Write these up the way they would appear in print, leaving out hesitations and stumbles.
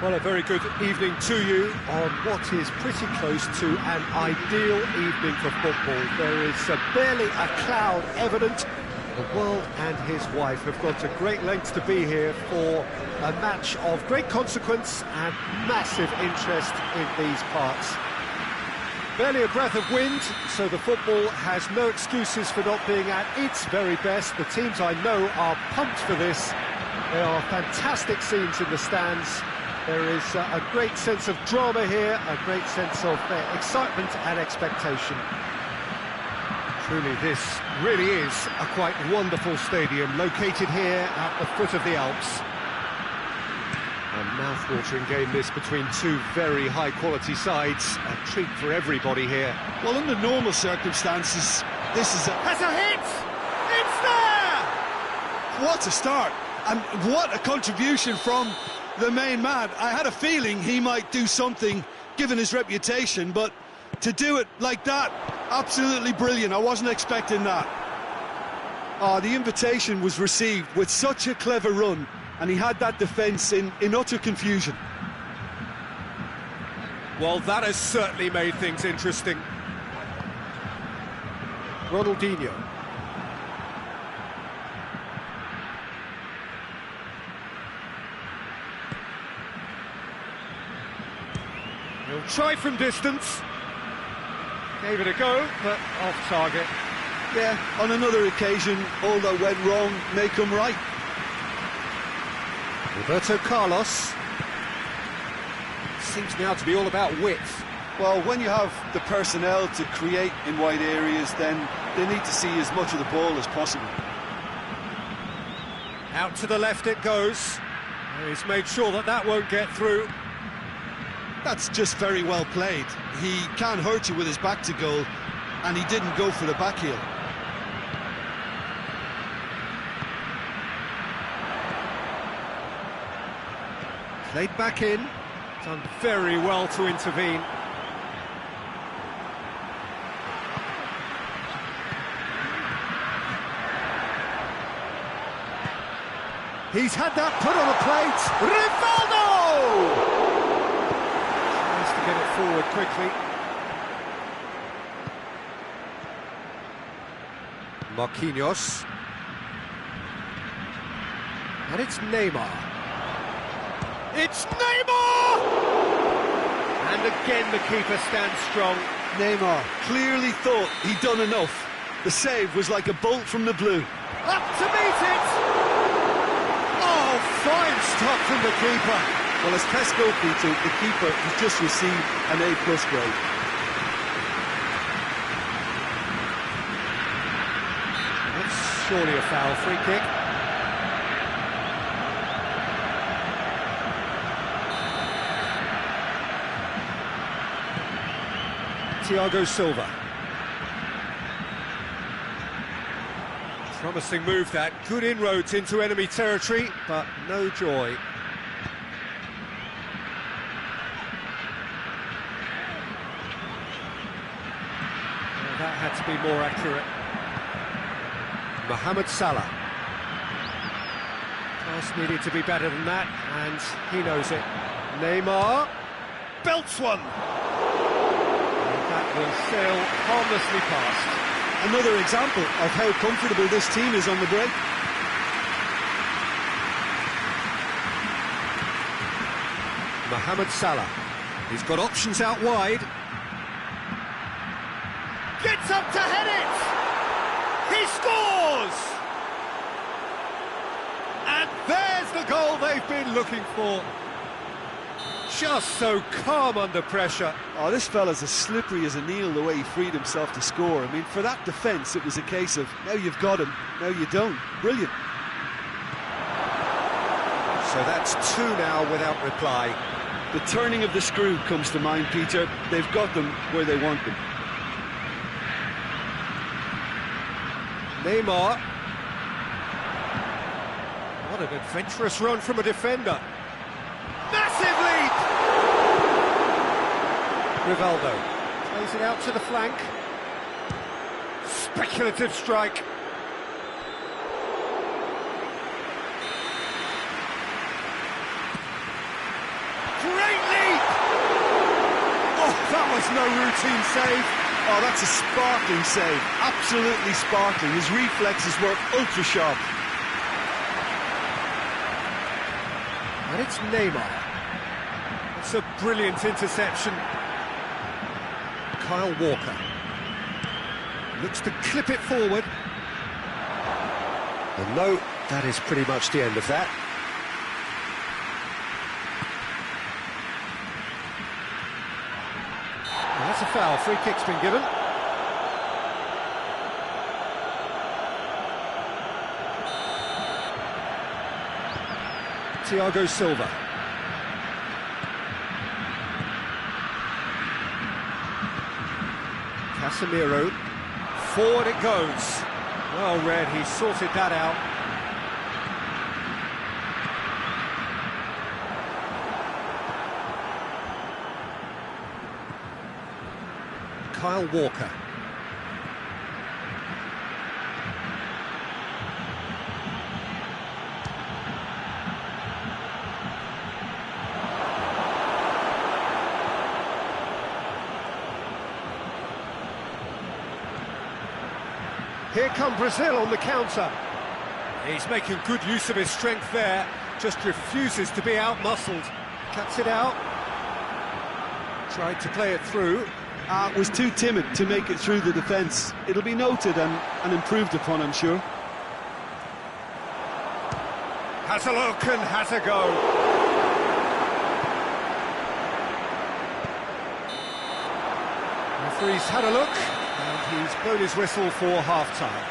Well, a very good evening to you on what is pretty close to an ideal evening for football. There is barely a cloud evident. The world and his wife have gone to great lengths to be here for a match of great consequence and massive interest in these parts. Barely a breath of wind, so the football has no excuses for not being at its very best. The teams I know are pumped for this. There are fantastic scenes in the stands. There is a great sense of drama here, a great sense of excitement and expectation. Truly, this really is a quite wonderful stadium, located here at the foot of the Alps. A mouth-watering game this between two very high-quality sides. A treat for everybody here. Well, under normal circumstances, this is Has a hit! It's there! What a start! And what a contribution from the main man. I had a feeling he might do something, given his reputation, but to do it like that, absolutely brilliant. I wasn't expecting that. The invitation was received with such a clever run, and he had that defence in utter confusion. Well, that has certainly made things interesting. Ronaldinho. He'll try from distance. Gave it a go, but off target. Yeah, on another occasion, all that went wrong may come right. Roberto Carlos. Seems now to be all about width. Well, when you have the personnel to create in wide areas, then they need to see as much of the ball as possible. Out to the left it goes. He's made sure that that won't get through. That's just very well played. He can't hurt you with his back to goal, and he didn't go for the back heel. Played back in. Done very well to intervene. He's had that put on a plate. Rivaldo! Tries to get it forward quickly. Marquinhos. And it's Neymar. It's Neymar! And again the keeper stands strong. Neymar clearly thought he'd done enough. The save was like a bolt from the blue. Up to meet it! Oh, fine stop from the keeper. Well, as test goalkeeper, the keeper has just received an A+ grade. That's surely a foul. Free kick. Thiago Silva. Promising move that, good inroads into enemy territory, but no joy. Well, that had to be more accurate. Mohamed Salah. Pass needed to be better than that, and he knows it. Neymar belts one. That will sail harmlessly past. Another example of how comfortable this team is on the break. Mohamed Salah. He's got options out wide. Gets up to head it! He scores! And there's the goal they've been looking for. Just so calm under pressure. Oh, this fella's as slippery as an eel the way he freed himself to score. I mean, for that defence, it was a case of, now you've got him, now you don't. Brilliant. So that's two now without reply. The turning of the screw comes to mind, Peter. They've got them where they want them. Neymar. What an adventurous run from a defender. Massive leap! Rivaldo plays it out to the flank. Speculative strike. that's no routine save. Oh, that's a sparkling save. Absolutely sparkling. His reflexes were ultra sharp. And it's Neymar. It's a brilliant interception. Kyle Walker looks to clip it forward. And no, that is pretty much the end of that. And that's a foul. Free kick's been given. Thiago Silva. Casemiro. Forward it goes. Well read, he sorted that out. Kyle Walker. Here come Brazil on the counter. He's making good use of his strength there, just refuses to be out-muscled. Cuts it out. Tried to play it through. Was too timid to make it through the defence. It'll be noted and improved upon, I'm sure. Has a look and has a go. Referee's had a look. And he's blown his whistle for half-time.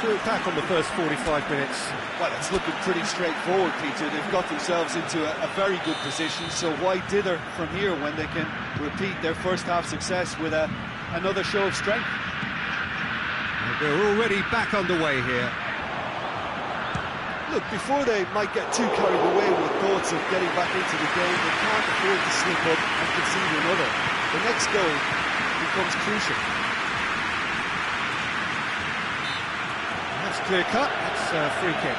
Drew it back on the first 45 minutes. Well, it's looking pretty straightforward, Peter. They've got themselves into a very good position, so why dither from here when they can repeat their first-half success with another show of strength? And they're already back underway here. Look, before they might get too carried away with thoughts of getting back into the game, they can't afford to slip up and concede another. The next goal becomes crucial. That's clear cut, that's a free kick.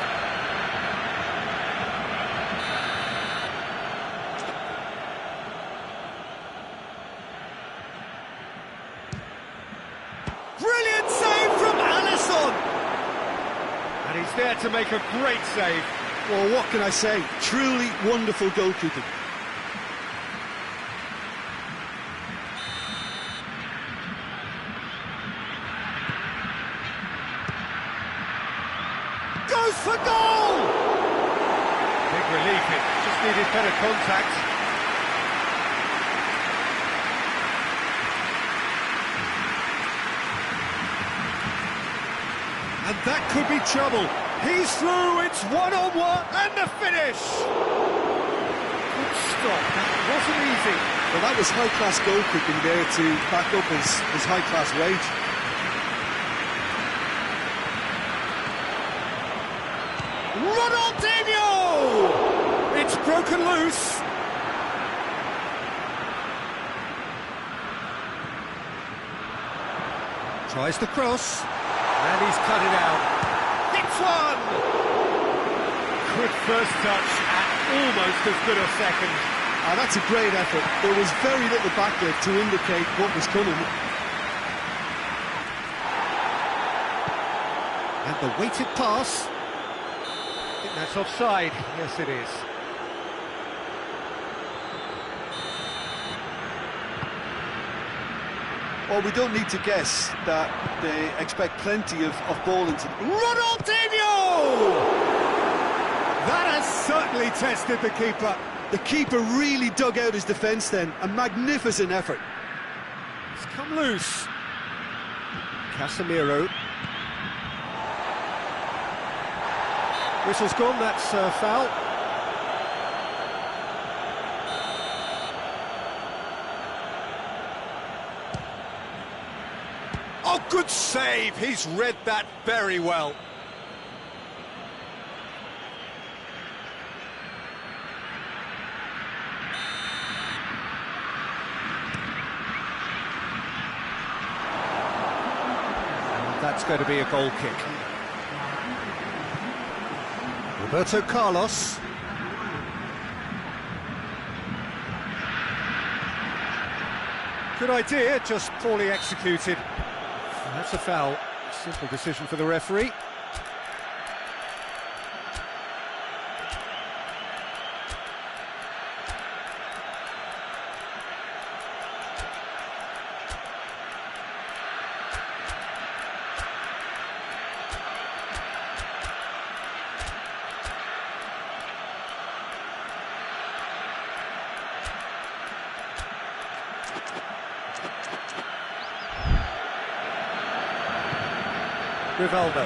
Brilliant save from Alisson! And he's there to make a great save. Well, what can I say? Truly wonderful goalkeeping. Goes for goal! Big relief, it just needed better contact. And that could be trouble. He's through, it's one-on-one, and the finish! Good stop, that wasn't easy. Well, that was high-class goalkeeping there to back up his high-class wage. Ronaldinho! It's broken loose. Tries the cross, and he's cut it out. Hits one! Good first touch, and almost as good a second. That's a great effort. There was very little back there to indicate what was coming. And the weighted pass. I think that's offside. Yes, it is. Well, we don't need to guess that they expect plenty of ball into... Ronaldinho! That has certainly tested the keeper. The keeper really dug out his defence then. A magnificent effort. It's come loose. Casemiro. Whistle's gone, that's foul. Oh, good save. He's read that very well. And that's going to be a goal kick. Roberto Carlos. Good idea, just poorly executed. That's a foul. Simple decision for the referee. Rivaldo.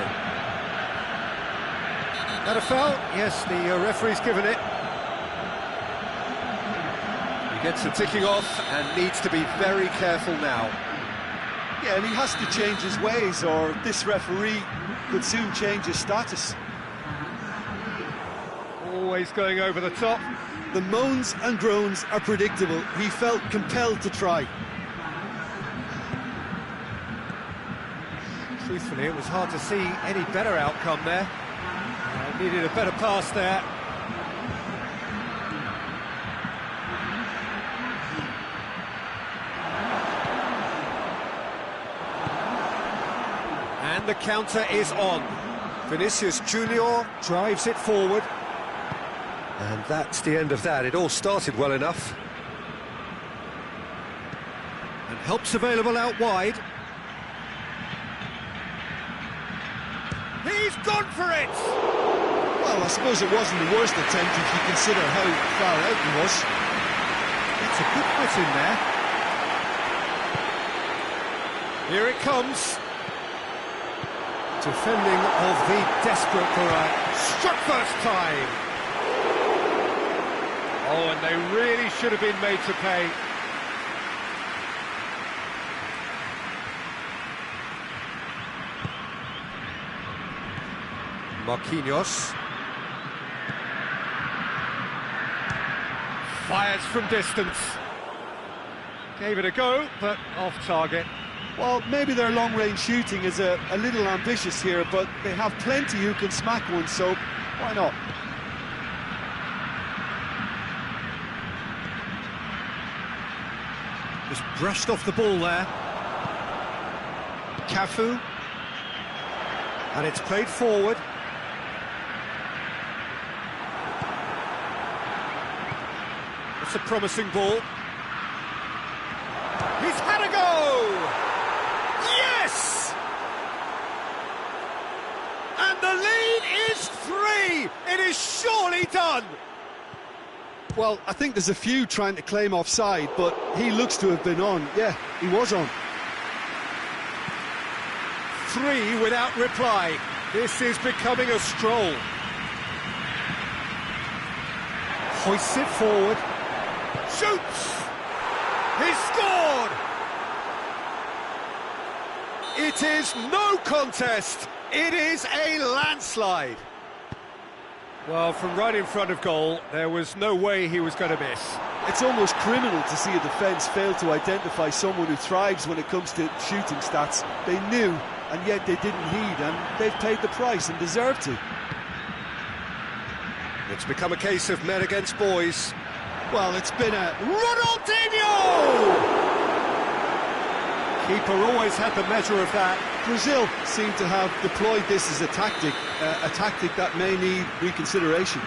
That a foul? Yes, the referee's given it. He gets the ticking off and needs to be very careful now. Yeah, and he has to change his ways, or this referee could soon change his status. Always going over the top. The moans and groans are predictable. He felt compelled to try. Truthfully, it was hard to see any better outcome there. Needed a better pass there. And the counter is on. Vinicius Junior drives it forward. And that's the end of that. It all started well enough. And help's available out wide. He's gone for it! Well, I suppose it wasn't the worst attempt if you consider how far out he was. It's a good hit in there. Here it comes. Defending of the desperate variety. Struck first time! Oh, and they really should have been made to pay. Marquinhos. Fires from distance. Gave it a go, but off target. Well, maybe their long-range shooting is a little ambitious here, but they have plenty who can smack one, so why not? Just brushed off the ball there. Cafu. And it's played forward. It's a promising ball. He's had a go! Yes! And the lead is 3! It is surely done! Well, I think there's a few trying to claim offside, but he looks to have been on. Yeah, he was on. 3 without reply. This is becoming a stroll. Hoists it forward. Shoots! He's scored! It is no contest. It is a landslide. Well, from right in front of goal, there was no way he was going to miss. It's almost criminal to see a defence fail to identify someone who thrives when it comes to shooting stats. They knew, and yet they didn't heed, and they've paid the price and deserve to. It's become a case of men against boys. Well, it's been a... Ronaldinho! Keeper always had the measure of that. Brazil seem to have deployed this as a tactic that may need reconsideration.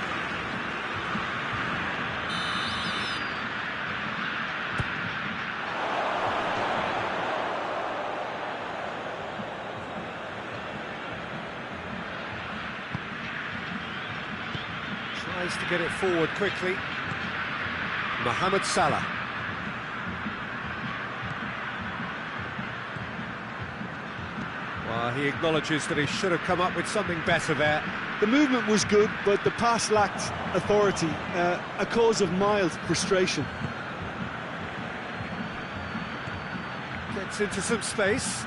Tries to get it forward quickly. Mohamed Salah. Well, he acknowledges that he should have come up with something better there. The movement was good, but the pass lacked authority, a cause of mild frustration. Gets into some space.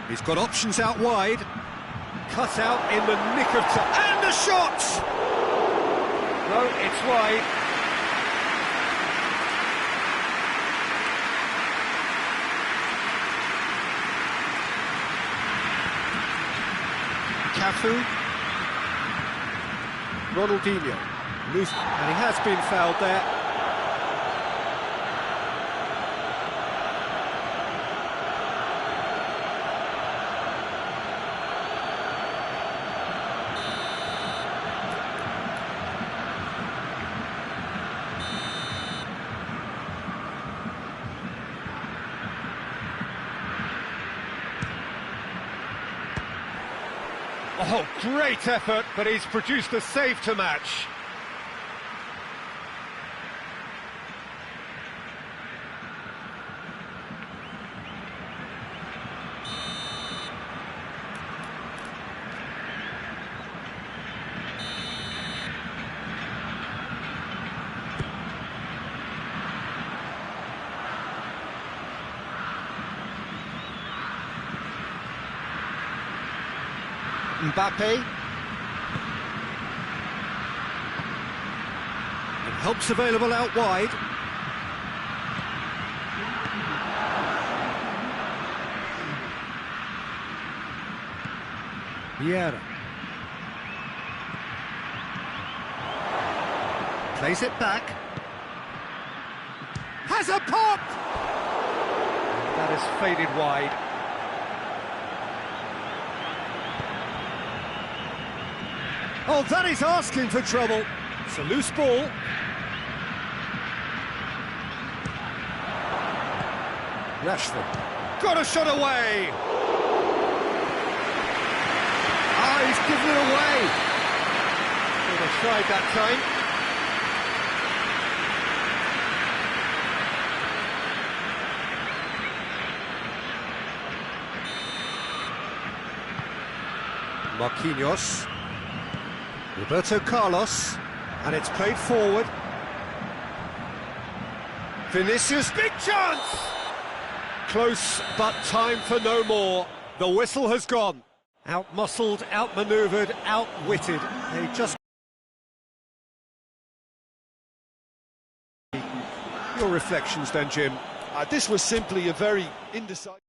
He's got options out wide. Cut out in the nick of time. And the shot! No, it's wide. Cafu. Ronaldinho. Loose. And he has been fouled there. Oh, great effort, but he's produced a save to match. Mbappe. And help's available out wide. Vieira. Plays it back. Has a pop! That has faded wide. Oh, that is asking for trouble. It's a loose ball. Rashford. Got a shot away. Ah, he's given it away. Should have tried that time. Marquinhos. Roberto Carlos, and it's played forward. Vinicius, big chance! Close, but time for no more. The whistle has gone. Out-muscled, out-manoeuvred, outwitted. They just... Your reflections then, Jim? This was simply a very indecisive...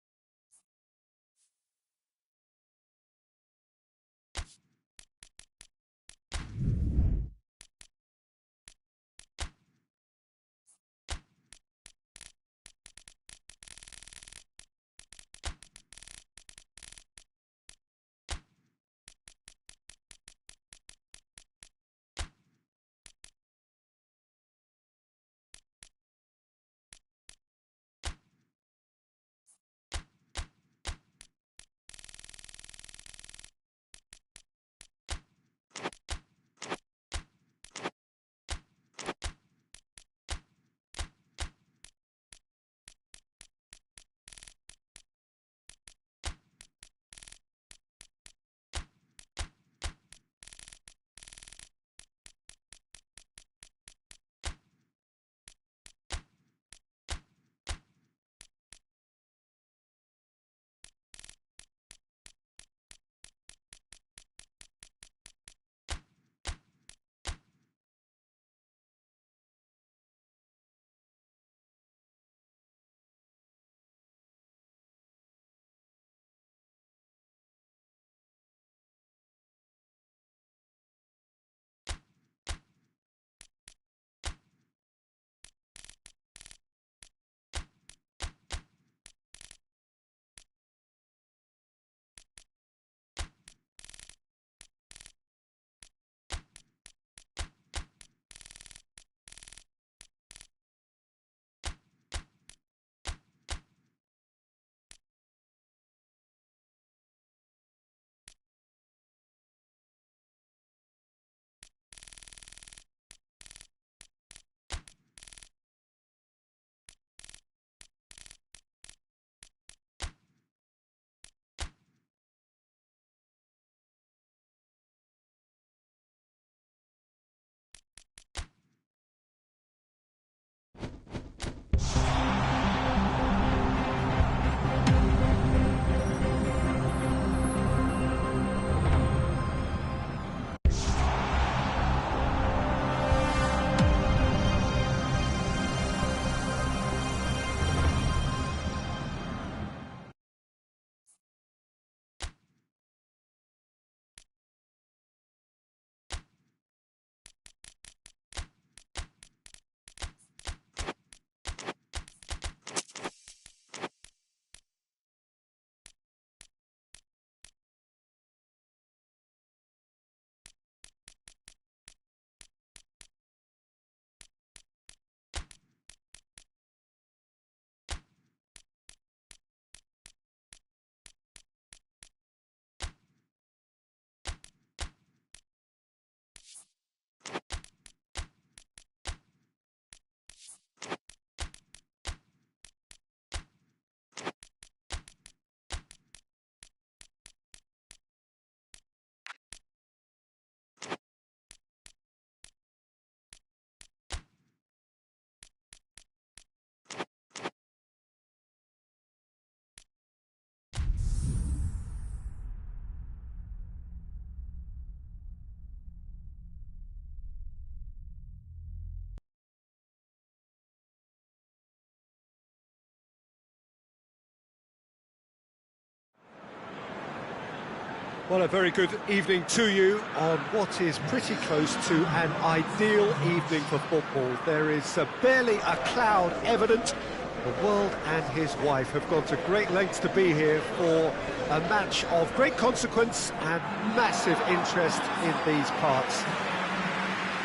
Well, a very good evening to you on what is pretty close to an ideal evening for football. There is barely a cloud evident. The world and his wife have gone to great lengths to be here for a match of great consequence and massive interest in these parts.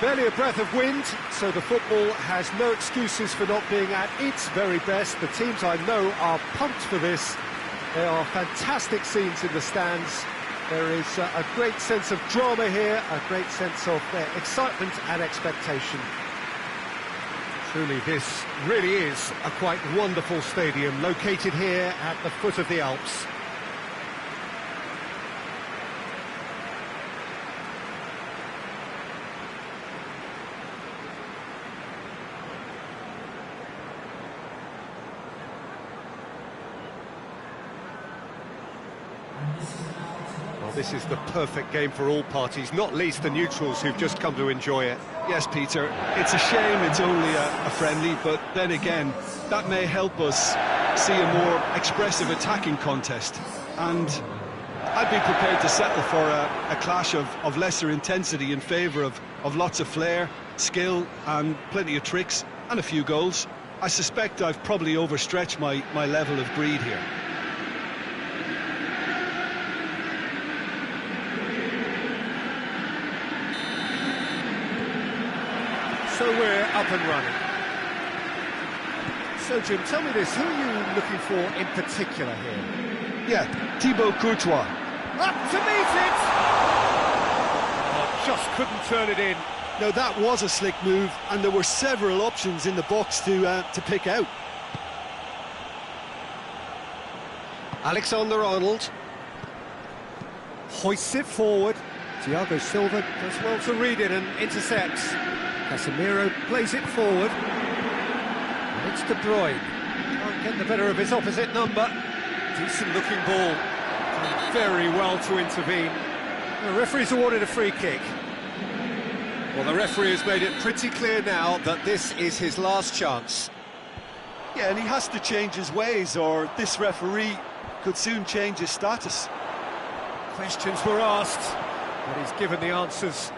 Barely a breath of wind, so the football has no excuses for not being at its very best. The teams I know are pumped for this. There are fantastic scenes in the stands. There is a great sense of drama here, a great sense of excitement and expectation. Truly, this really is a quite wonderful stadium, located here at the foot of the Alps. This is the perfect game for all parties, not least the neutrals who've just come to enjoy it. Yes, Peter, it's a shame it's only a friendly, but then again, that may help us see a more expressive attacking contest. And I'd be prepared to settle for a clash of lesser intensity in favour of lots of flair, skill and plenty of tricks and a few goals. I suspect I've probably overstretched my level of greed here. So we're up and running. So, Jim, tell me this, who are you looking for in particular here? Yeah, Thibaut Courtois. Up to meet it! Oh, just couldn't turn it in. Now, that was a slick move, and there were several options in the box to pick out. Alexander-Arnold hoists it forward. Thiago Silva does well to read it and intercepts. Casemiro plays it forward. And it's De Bruyne. Can't get the better of his opposite number. Decent looking ball. Doing very well to intervene. The referee's awarded a free kick. Well, the referee has made it pretty clear now that this is his last chance. Yeah, and he has to change his ways, or this referee could soon change his status. Questions were asked, but he's given the answers.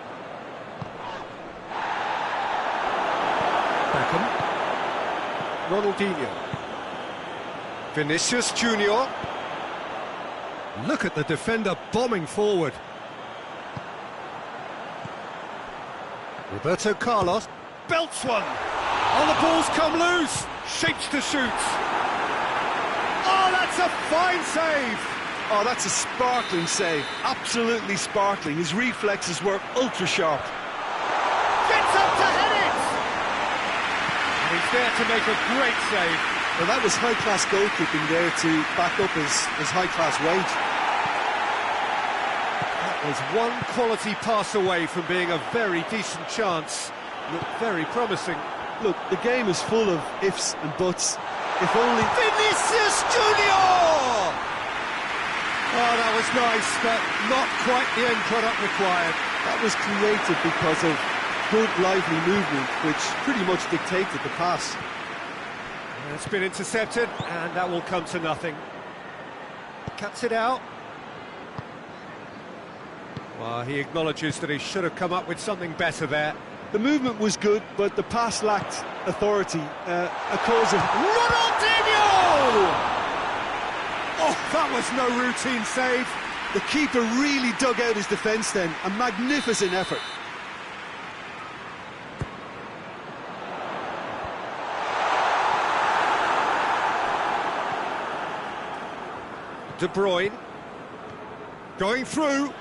Beckham. Ronaldinho. Vinicius Junior. Look at the defender bombing forward. Roberto Carlos belts one. Oh, the ball's come loose. Shapes to shoot. Oh, that's a fine save. Oh, that's a sparkling save. Absolutely sparkling. His reflexes were ultra sharp. Gets up to head it. And he's there to make a great save. Well, that was high-class goalkeeping there to back up his high-class wage. That was one quality pass away from being a very decent chance. Looked very promising. Look, the game is full of ifs and buts. If only... Vinicius Junior! Oh, that was nice, but not quite the end product required. That was created because of good, lively movement, which pretty much dictated the pass. It's been intercepted, and that will come to nothing. Cuts it out. Well, he acknowledges that he should have come up with something better there. The movement was good, but the pass lacked authority. A cause of... Ronaldinho! Oh, that was no routine save. The keeper really dug out his defence then. A magnificent effort. De Bruyne. Going through.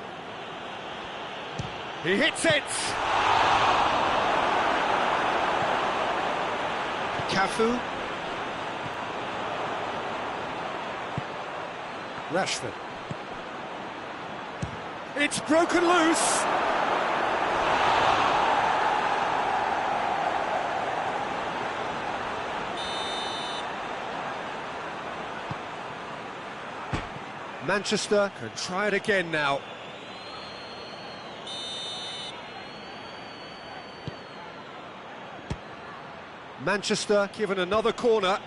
He hits it. Cafu. Rashford. It's broken loose. Manchester can try it again now. Manchester given another corner.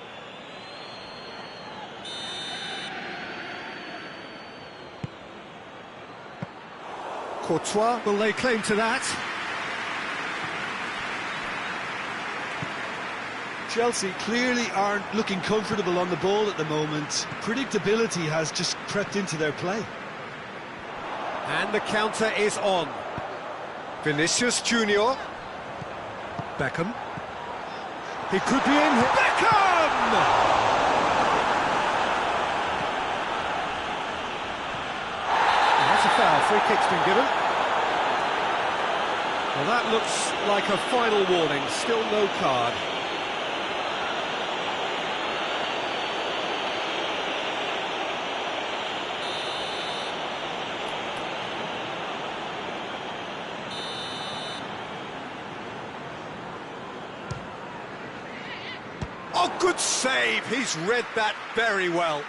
Courtois will lay claim to that. Chelsea clearly aren't looking comfortable on the ball at the moment. Predictability has just crept into their play. And the counter is on. Vinicius Junior. Beckham. He could be in. Beckham! That's a foul. Free kick's been given. Well, that looks like a final warning. Still no card. Oh, good save. He's read that very well.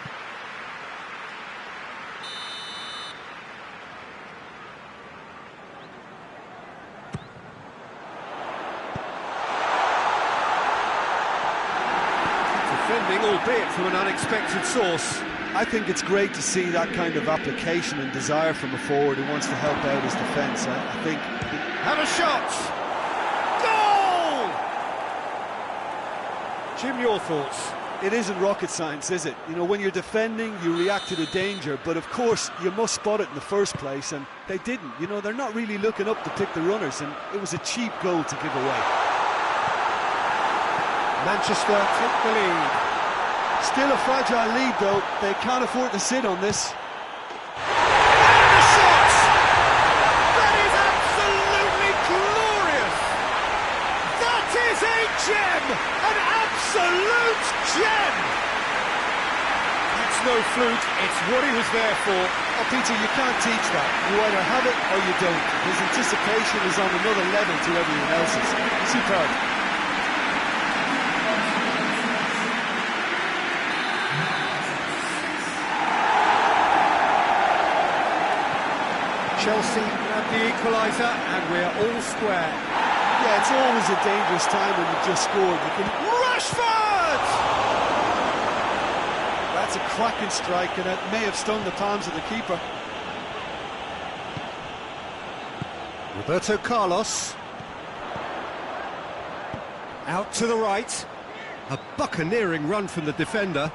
Defending, albeit from an unexpected source. I think it's great to see that kind of application and desire from a forward who wants to help out his defence. I think... Have a shot! Goal! Jim, your thoughts? It isn't rocket science, is it? You know, when you're defending, you react to the danger, but of course, you must spot it in the first place, and they didn't. You know, they're not really looking up to pick the runners, and it was a cheap goal to give away. Manchester take the lead. Still a fragile lead, though. They can't afford to sit on this. And the shot! That is absolutely glorious! That is a gem! An absolute gem! That's no fluke, it's what he was there for. Oh, Peter, you can't teach that. You either have it or you don't. His anticipation is on another level to everyone else's. Superb. Chelsea have the equaliser, and we're all square. Yeah, it's always a dangerous time when you've just scored. You can... Rashford! That's a cracking strike, and it may have stung the palms of the keeper. Roberto Carlos. Out to the right. A buccaneering run from the defender.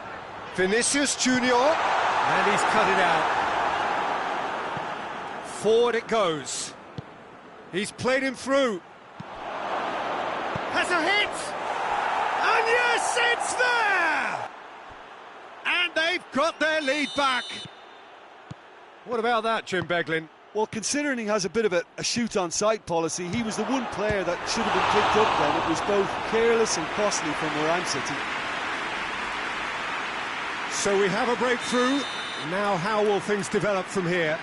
Vinicius Junior. And he's cut it out. Forward it goes. He's played him through. Has a hit! And yes, it's there! And they've got their lead back. What about that, Jim Beglin? Well, considering he has a bit of a shoot-on-sight policy, he was the one player that should have been picked up then. It was both careless and costly from where I'm sitting. So we have a breakthrough. Now how will things develop from here?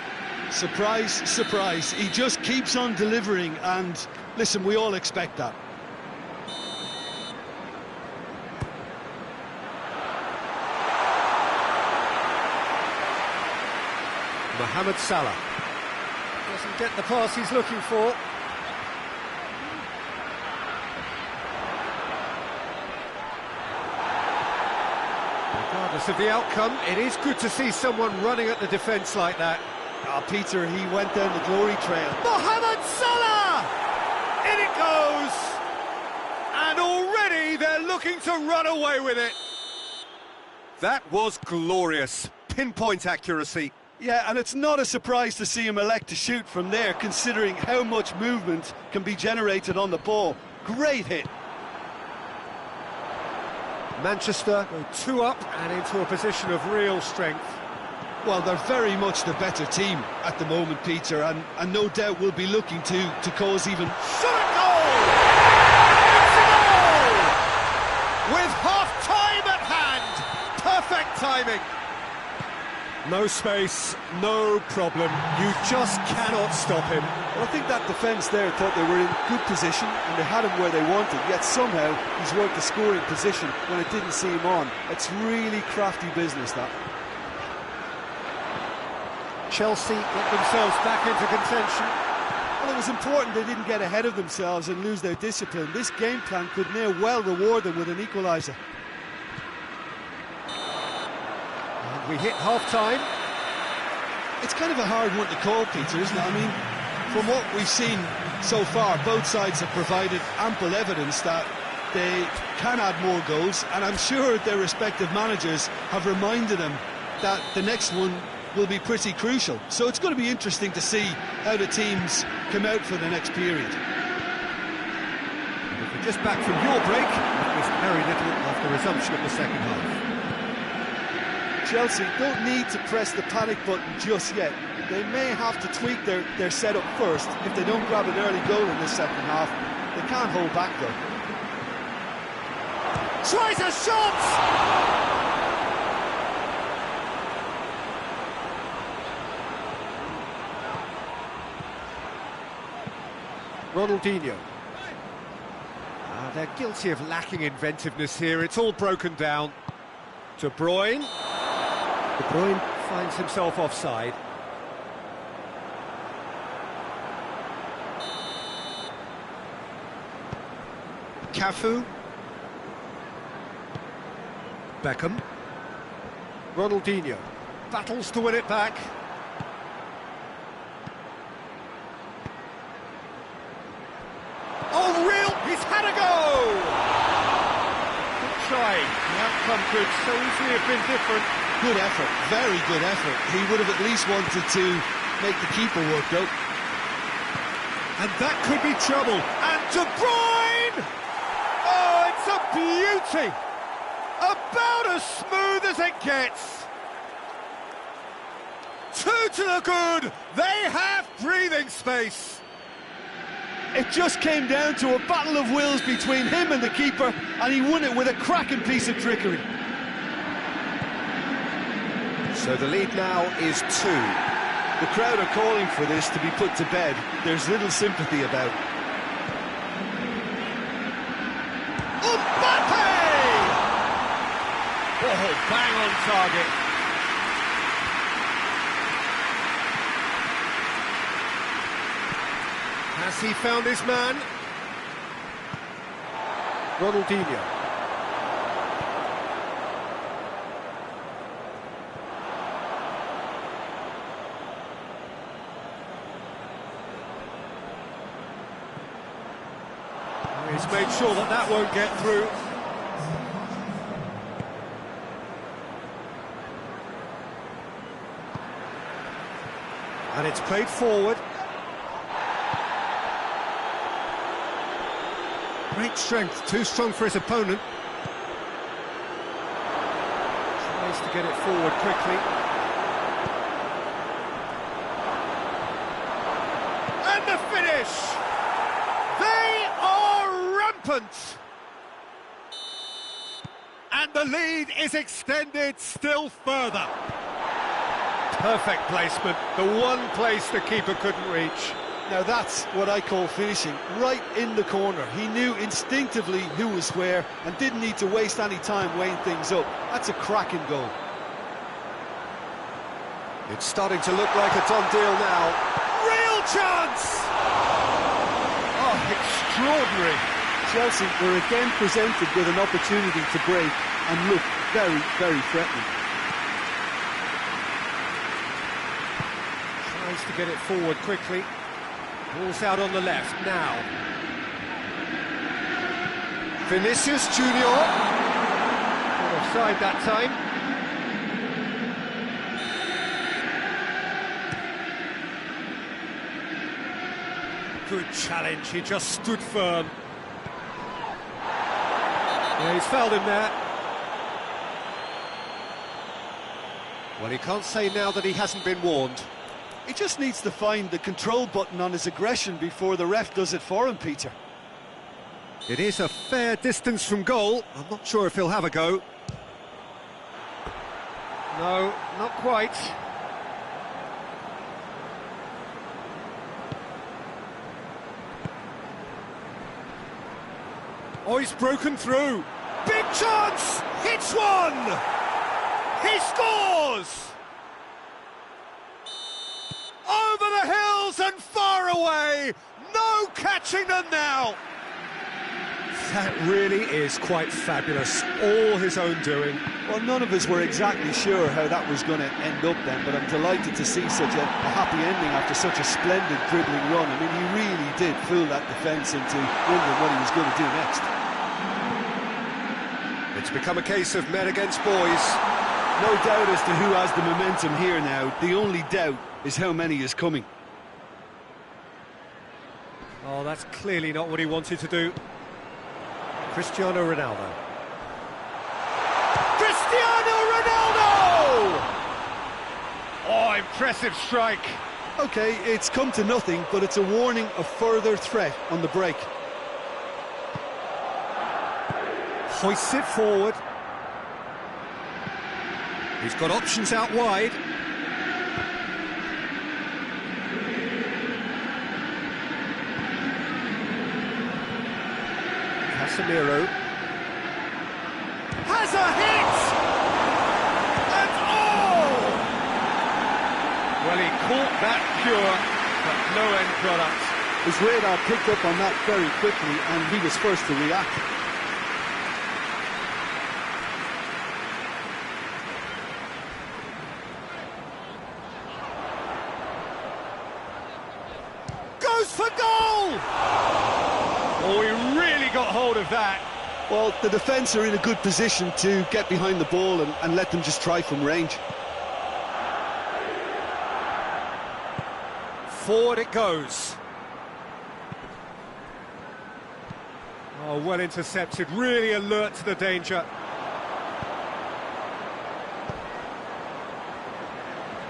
Surprise, surprise. He just keeps on delivering, and listen, we all expect that. Mohamed Salah doesn't get the pass he's looking for. Regardless of the outcome, it is good to see someone running at the defence like that. Oh, Peter, he went down the glory trail. Mohamed Salah! In it goes! And already they're looking to run away with it. That was glorious. Pinpoint accuracy. Yeah, and it's not a surprise to see him elect to shoot from there, considering how much movement can be generated on the ball. Great hit. Manchester go 2 up and into a position of real strength. Well, they're very much the better team at the moment, Peter, and no doubt will be looking to cause even... Shot at goal! It's a goal! With half-time at hand! Perfect timing! No space, no problem. You just cannot stop him. Well, I think that defence there thought they were in good position and they had him where they wanted, yet somehow he's worked the scoring position when it didn't see him on. It's really crafty business, that. Chelsea get themselves back into contention. Well, it was important they didn't get ahead of themselves and lose their discipline. This game plan could now well reward them with an equaliser. And we hit half-time. It's kind of a hard one to call, Peter, isn't it? I mean, from what we've seen so far, both sides have provided ample evidence that they can add more goals, and I'm sure their respective managers have reminded them that the next one will be pretty crucial. So it's going to be interesting to see how the teams come out for the next period. If we're just back from your break, it was very little after resumption of the second half. Chelsea don't need to press the panic button just yet. They may have to tweak their setup first. If they don't grab an early goal in the second half, they can't hold back though. Tries a shot! Ronaldinho. They're guilty of lacking inventiveness here. It's all broken down. De Bruyne. De Bruyne finds himself offside. Cafu. Beckham. Ronaldinho battles to win it back. Oh, real! He's had a go! Good try. The outcome could so easily have been different. Good effort, very good effort. He would have at least wanted to make the keeper work though. And that could be trouble. And De Bruyne! Oh, it's a beauty! About as smooth as it gets. 2 to the good. They have breathing space. It just came down to a battle of wills between him and the keeper, and he won it with a cracking piece of trickery. So the lead now is 2. The crowd are calling for this to be put to bed. There's little sympathy about. Mbappe! Oh, bang on target. Has he found his man? Ronaldinho. He's made sure that that won't get through. And it's played forward. Great strength, too strong for his opponent. Tries to get it forward quickly. And the finish! They are rampant! And the lead is extended still further. Perfect placement, the one place the keeper couldn't reach. Now that's what I call finishing, right in the corner. He knew instinctively who was where and didn't need to waste any time weighing things up. That's a cracking goal. It's starting to look like a done deal now. Real chance! Oh, extraordinary. Chelsea were again presented with an opportunity to break and look very, very threatening. Tries to get it forward quickly. Ball's out on the left now. Vinicius Junior. Not offside that time. Good challenge, he just stood firm. Yeah, he's fouled him there. Well, he can't say now that he hasn't been warned. He just needs to find the control button on his aggression before the ref does it for him, Peter. It is a fair distance from goal. I'm not sure if he'll have a go. No, not quite. Oh, he's broken through. Big chance! Hits one! He scores! Over the hills and far away! No catching them now! That really is quite fabulous. All his own doing. Well, none of us were exactly sure how that was going to end up then, but I'm delighted to see such a happy ending after such a splendid dribbling run. I mean, he really did fool that defence into wondering what he was going to do next. It's become a case of men against boys. No doubt as to who has the momentum here now. The only doubt is how many is coming. Oh, that's clearly not what he wanted to do. Cristiano Ronaldo. Cristiano Ronaldo! Oh, impressive strike. OK, it's come to nothing, but it's a warning of further threat on the break. Hoists it forward. He's got options out wide. Casemiro has a hit! And oh! Well, he caught that pure, but no end product. His radar picked up on that very quickly, and he was first to react. Goes for goal! Oh, he really got hold of that. Well, the defence are in a good position to get behind the ball and let them just try from range. Forward it goes. Oh, well intercepted, really alert to the danger.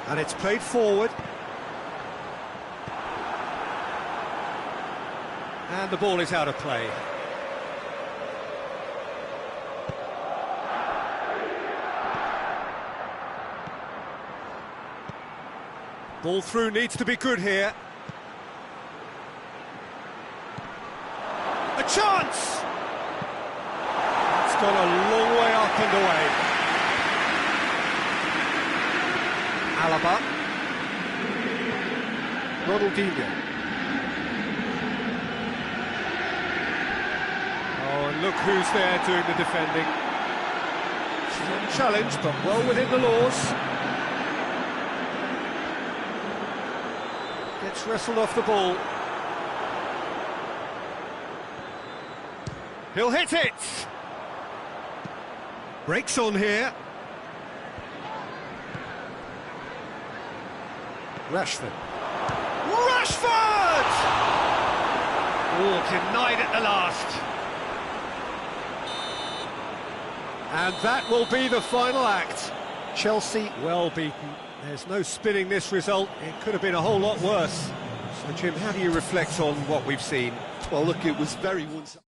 And it's played forward. And the ball is out of play. Ball through needs to be good here. A chance! It's gone a long way up and away. Alaba. Ronaldinho. Oh, and look who's there doing the defending. She's unchallenged, but well within the laws. Gets wrestled off the ball. He'll hit it! Breaks on here. Rashford. Rashford! Oh, denied at the last. And that will be the final act. Chelsea well beaten. There's no spinning this result. It could have been a whole lot worse. So, Jim, how do you reflect on what we've seen? Well, look, it was very one-sided.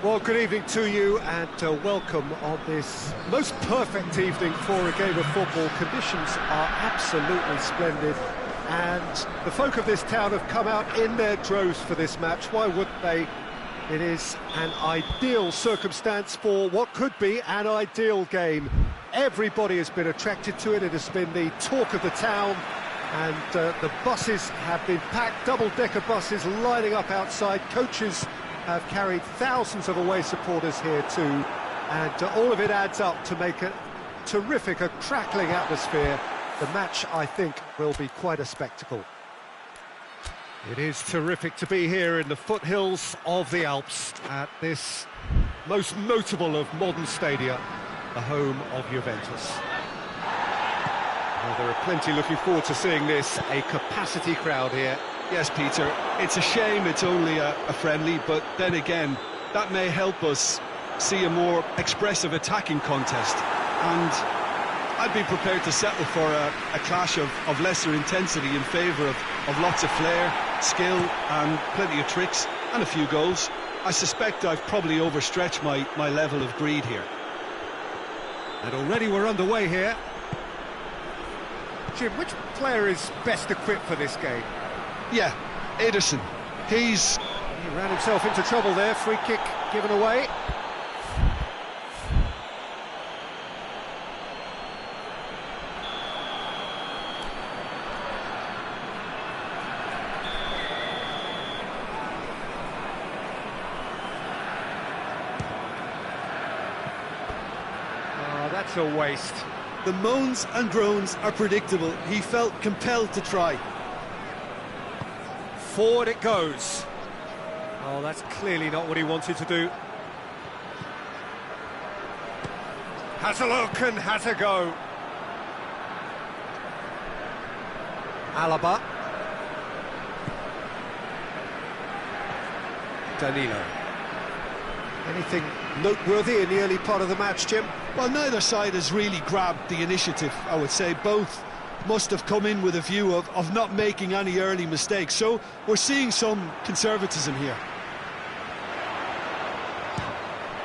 Well, good evening to you and welcome on this most perfect evening for a game of football. Conditions are absolutely splendid and the folk of this town have come out in their droves for this match. Why wouldn't they? It is an ideal circumstance for what could be an ideal game. Everybody has been attracted to it. It has been the talk of the town, and the buses have been packed, double-decker buses lining up outside. Coaches have carried thousands of away supporters here too, and all of it adds up to make a terrific, a crackling atmosphere. The match, I think, will be quite a spectacle. It is terrific to be here in the foothills of the Alps at this most notable of modern stadia, the home of Juventus. Well, there are plenty looking forward to seeing this, a capacity crowd here. Yes, Peter, it's a shame it's only a friendly, but then again, that may help us see a more expressive attacking contest. And I'd be prepared to settle for a clash of lesser intensity in favour of lots of flair, skill and plenty of tricks and a few goals. I suspect I've probably overstretched my level of greed here. And already we're underway here. Jim, which player is best equipped for this game? Yeah, Ederson. He ran himself into trouble there, free kick given away. That's a waste. The moans and groans are predictable. He felt compelled to try. Forward it goes. Oh, that's clearly not what he wanted to do. Has a look and has a go. Alaba. Danilo. Anything noteworthy in the early part of the match, Jim? Well, neither side has really grabbed the initiative, I would say. Both must have come in with a view of not making any early mistakes. So we're seeing some conservatism here.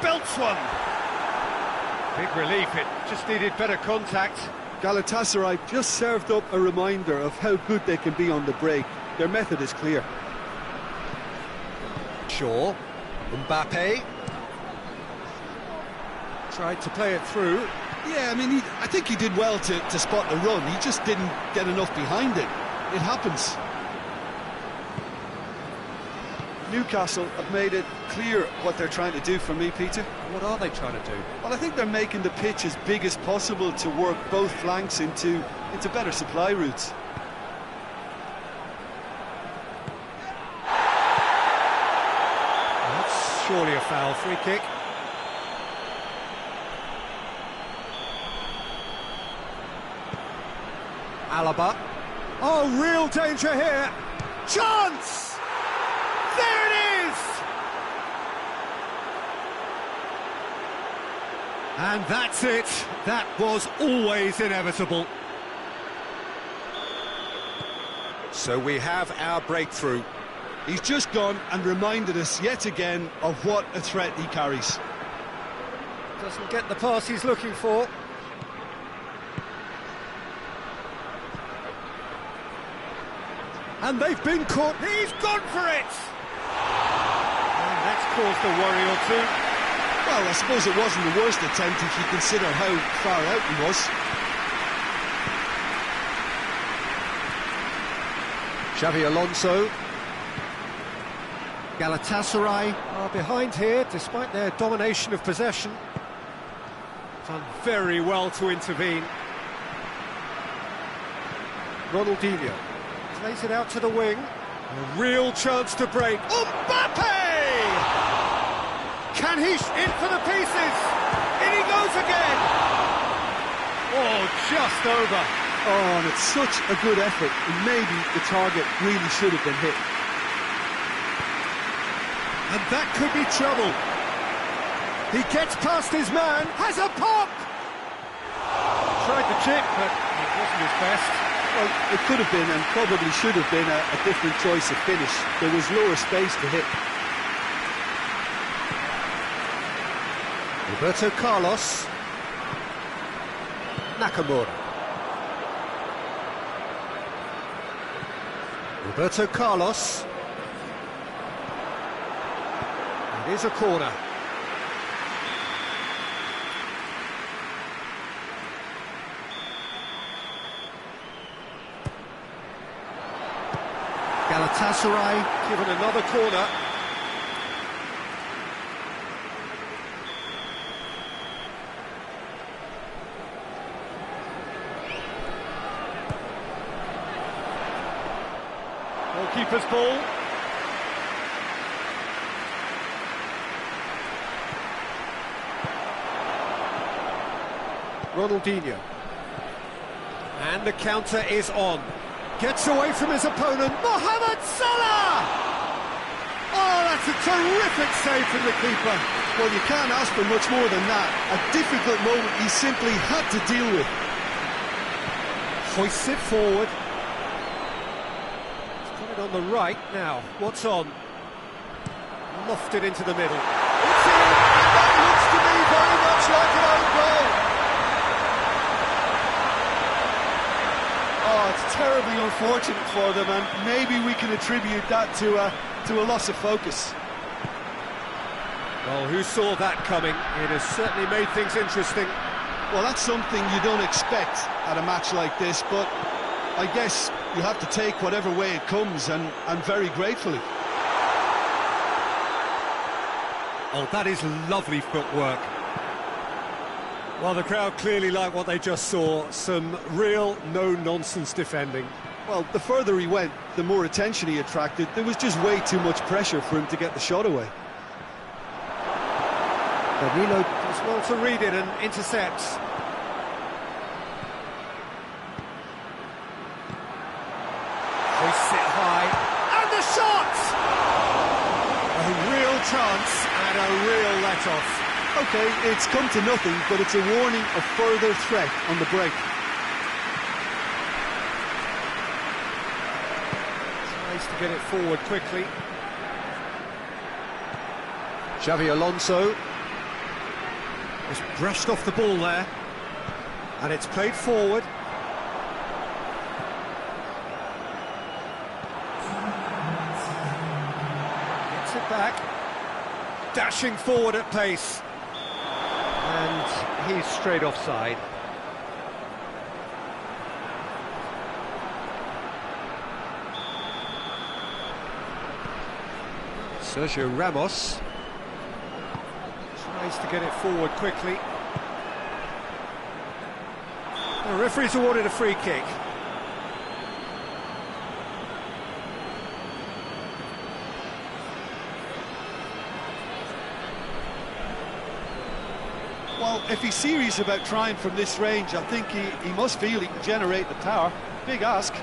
Belts one. Big relief, it just needed better contact. Galatasaray just served up a reminder of how good they can be on the break. Their method is clear. Shaw. Mbappe. Tried to play it through. Yeah, I mean, I think he did well to spot the run. He just didn't get enough behind it. It happens. Newcastle have made it clear what they're trying to do for me, Peter. What are they trying to do? Well, I think they're making the pitch as big as possible to work both flanks into better supply routes. That's surely a foul. Free kick. Alaba. Oh, real danger here. Chance! There it is! And that's it. That was always inevitable. So we have our breakthrough. He's just gone and reminded us yet again of what a threat he carries. Doesn't get the pass he's looking for. And they've been caught. He's gone for it! And that's caused a worry or two. Well, I suppose it wasn't the worst attempt if you consider how far out he was. Xavi Alonso. Galatasaray are behind here, despite their domination of possession. Done very well to intervene. Ronaldinho. Plays it out to the wing. A real chance to break. Mbappe! Can he in for the pieces? In he goes again. Oh, just over. Oh, and it's such a good effort. And maybe the target really should have been hit. And that could be trouble. He gets past his man. Has a pop! Tried the chip, but it wasn't his best. Well, it could have been and probably should have been a different choice of finish. There was lower space to hit. Roberto Carlos. Nakamura. Roberto Carlos. It is a corner. Galatasaray given another corner. Goalkeeper's ball. Ronaldinho. And the counter is on. Gets away from his opponent, Mohamed Salah! Oh, that's a terrific save from the keeper. Well, you can't ask for much more than that. A difficult moment he simply had to deal with. Hoists it forward. He's got it on the right now. What's on? Lofted into the middle. It's in! And that looks to me very much like an own goal. Oh, it's terribly unfortunate for them, and maybe we can attribute that to a loss of focus. Well, who saw that coming? It has certainly made things interesting. Well, that's something you don't expect at a match like this, but I guess you have to take whatever way it comes, and very gratefully. Oh, that is lovely footwork. Well, the crowd clearly like what they just saw. Some real no-nonsense defending. Well, the further he went, the more attention he attracted. There was just way too much pressure for him to get the shot away. Danilo does well to read it and intercepts. Hoists it high. And the shot! A real chance and a real let-off. OK, it's come to nothing, but it's a warning of further threat on the break. Tries to get it forward quickly. Xavi Alonso has brushed off the ball there, and it's played forward. Gets it back, dashing forward at pace. And he's straight offside. Sergio Ramos tries to get it forward quickly. The referee's awarded a free kick. Well, if he's serious about trying from this range, I think he must feel he can generate the power. Big ask.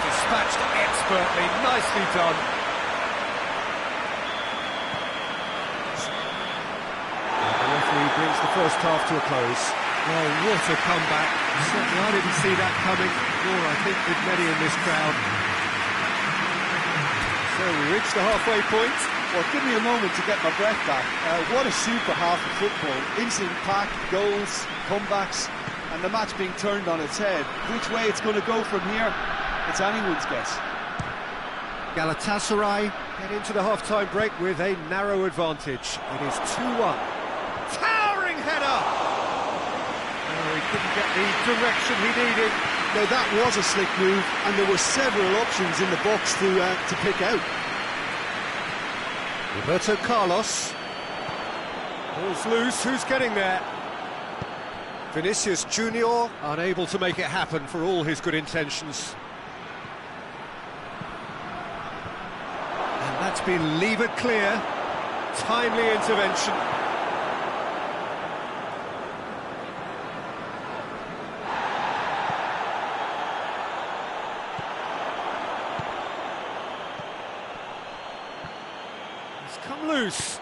Dispatched expertly, nicely done. Brings the first half to a close. Well, what a comeback. Certainly I didn't see that coming, nor I think did many in this crowd. So we reached the halfway point. Well, give me a moment to get my breath back. What a super half of football. Instant pack, goals, comebacks, and the match being turned on its head. Which way it's going to go from here, it's anyone's guess. Galatasaray get into the half-time break with a narrow advantage. It is 2-1. Towering header! Oh, he couldn't get the direction he needed. Now that was a slick move, and there were several options in the box to pick out. Roberto Carlos. Ball's loose, who's getting there? Vinicius Junior unable to make it happen for all his good intentions. And that's been levered clear. Timely intervention. Come loose.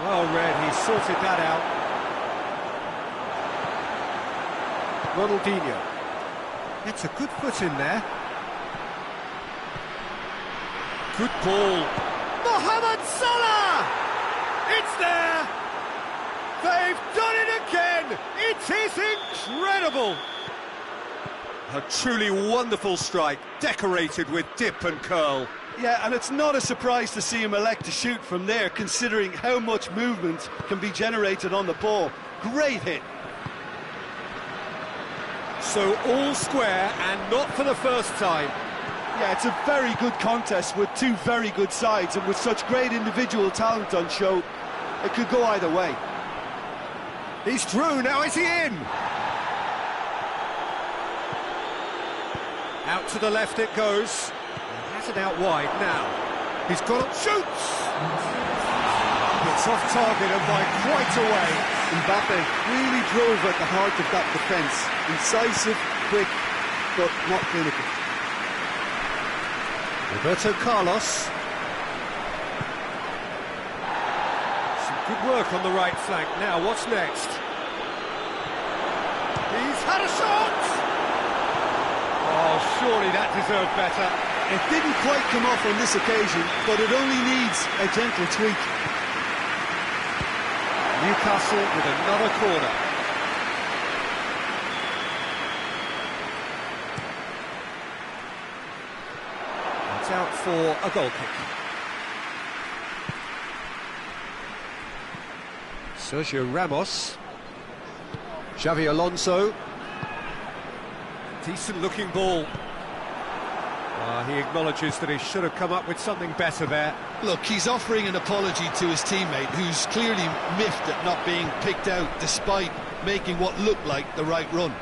Well read, he sorted that out. Ronaldinho. It's a good foot in there. Good ball. Mohamed Salah! It's there! They've done it again! It is incredible! A truly wonderful strike, decorated with dip and curl. Yeah, and it's not a surprise to see him elect to shoot from there, considering how much movement can be generated on the ball. Great hit. So all square, and not for the first time. Yeah, it's a very good contest with two very good sides, and with such great individual talent on show, it could go either way. He's through, now is he in? Out to the left it goes. He has it out wide now. He's got it, shoots! It's off target and by quite a way. Mbappe really drove at the heart of that defence. Incisive, quick, but not clinical. Roberto Carlos. Some good work on the right flank. Now, what's next? He's had a shot! Oh, surely that deserved better. It didn't quite come off on this occasion, but it only needs a gentle tweak. Newcastle with another corner. It's out for a goal kick. Sergio Ramos. Xavi Alonso. Decent looking ball. He acknowledges that he should have come up with something better there. Look, he's offering an apology to his teammate, who's clearly miffed at not being picked out despite making what looked like the right run.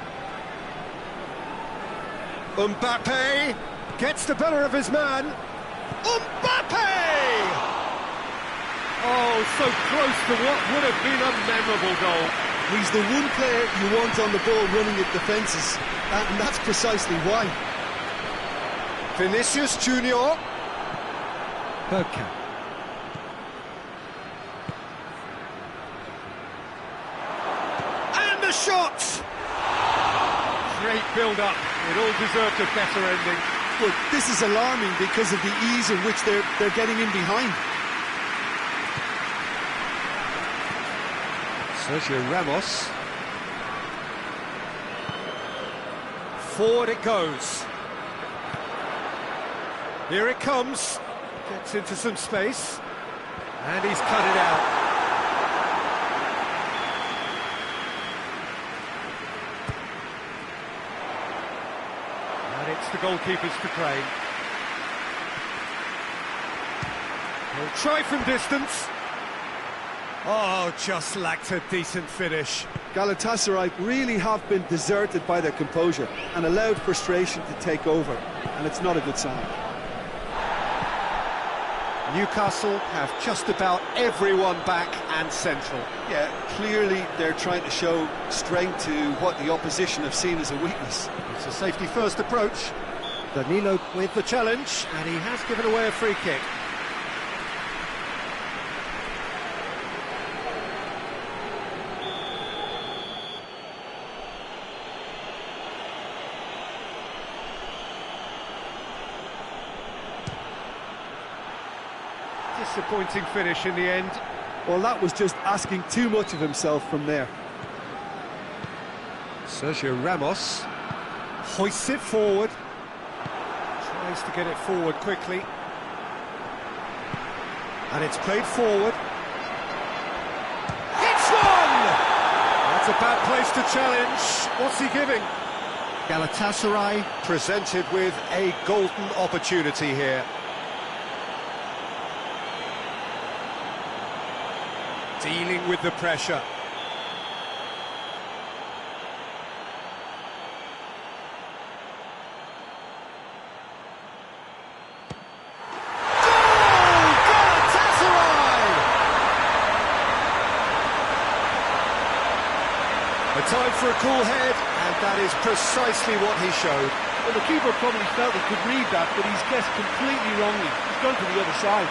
Mbappe gets the better of his man. Mbappe! Oh, so close to what would have been a memorable goal. He's the one player you want on the ball running at defences, and that's precisely why. Vinicius Junior. Bergkamp. And the shot! Great build-up. It all deserved a better ending. But this is alarming because of the ease in which they're getting in behind. Sergio Ramos. Forward it goes. Here it comes. Gets into some space. And he's cut it out. And it's the goalkeepers to claim. He'll try from distance. Oh, just lacked a decent finish. Galatasaray really have been deserted by their composure and allowed frustration to take over, and it's not a good sign. Newcastle have just about everyone back and central. Yeah, clearly they're trying to show strength to what the opposition have seen as a weakness. It's a safety-first approach. Danilo with the challenge, and he has given away a free kick. Disappointing finish in the end. Well, that was just asking too much of himself from there. Sergio Ramos hoists it forward. Tries to get it forward quickly. And it's played forward. It's one! That's a bad place to challenge. What's he giving? Galatasaray presented with a golden opportunity here. Dealing with the pressure. A time for a cool head, and that is precisely what he showed. Well, the keeper probably felt he could read that, but he's guessed completely wrongly. He's gone to the other side.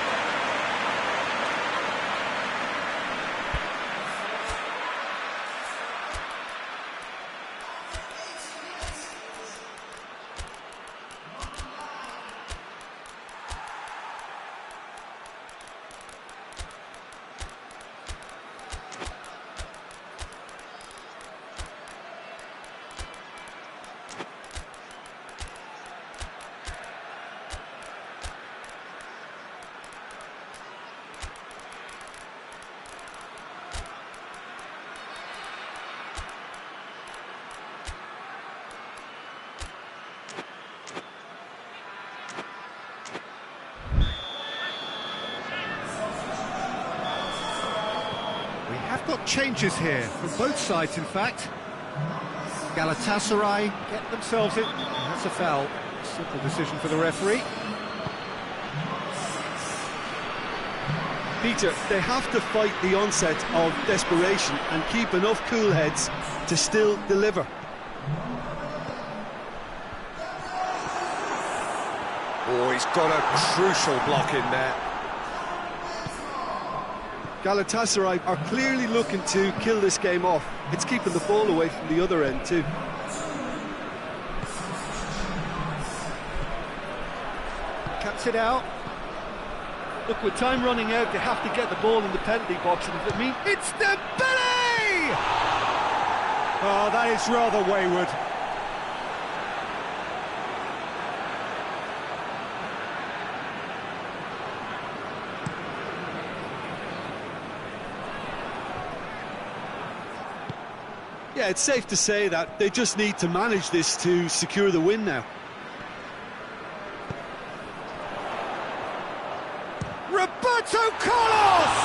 changes here, from both sides in fact. Galatasaray get themselves in. That's a foul. Simple decision for the referee. Peter, they have to fight the onset of desperation and keep enough cool heads to still deliver. Oh, he's got a crucial block in there. Galatasaray are clearly looking to kill this game off. It's keeping the ball away from the other end too. Cuts it out. Look, with time running out, they have to get the ball in the penalty box, and if it means... It's Dembele! Oh, that is rather wayward. Yeah, it's safe to say that they just need to manage this to secure the win now. Roberto Carlos!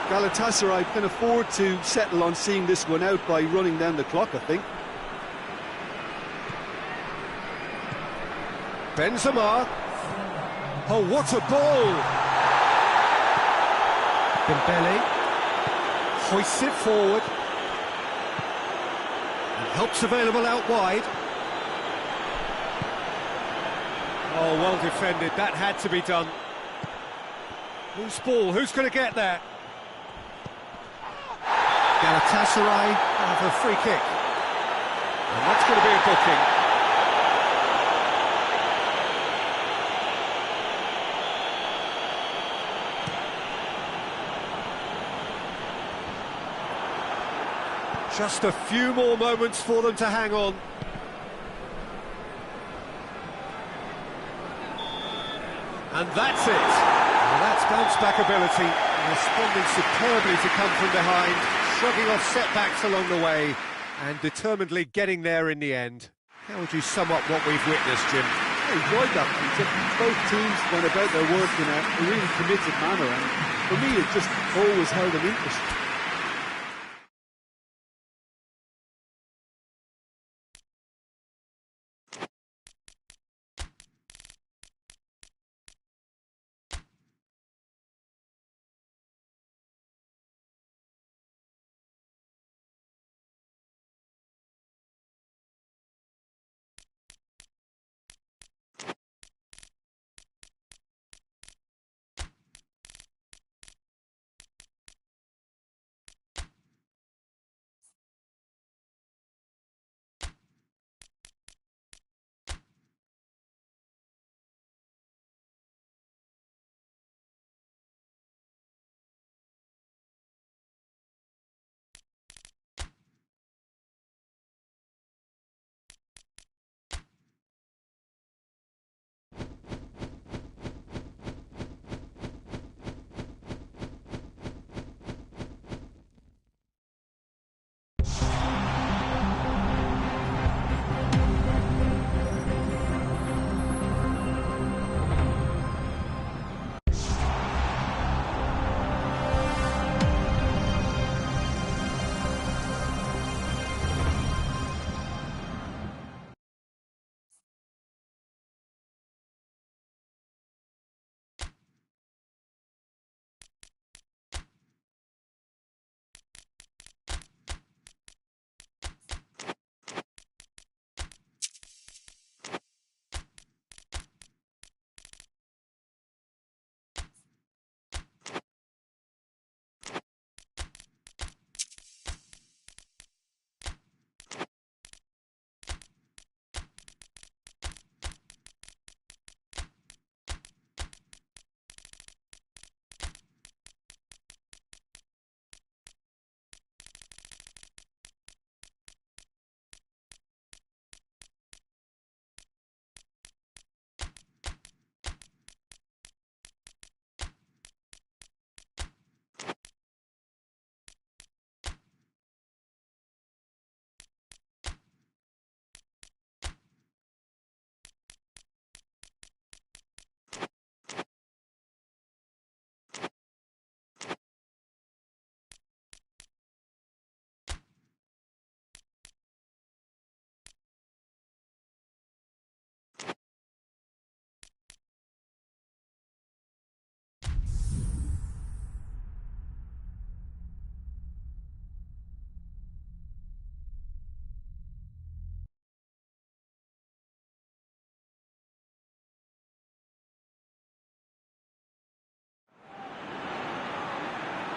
Galatasaray can afford to settle on seeing this one out by running down the clock, I think. Benzema. Oh, what a ball! Dembele hoists it forward. And help's available out wide. Oh, well defended. That had to be done. Loose ball. Who's going to get that? Galatasaray have a free kick. And that's going to be a booking. Just a few more moments for them to hang on. And that's it. Well, that's bounce-back ability, responding superbly to come from behind, shrugging off setbacks along the way, and determinedly getting there in the end. How would you sum up what we've witnessed, Jim? I enjoyed that, Peter. Both teams went about their work in a really committed manner, and for me it just always held an interest.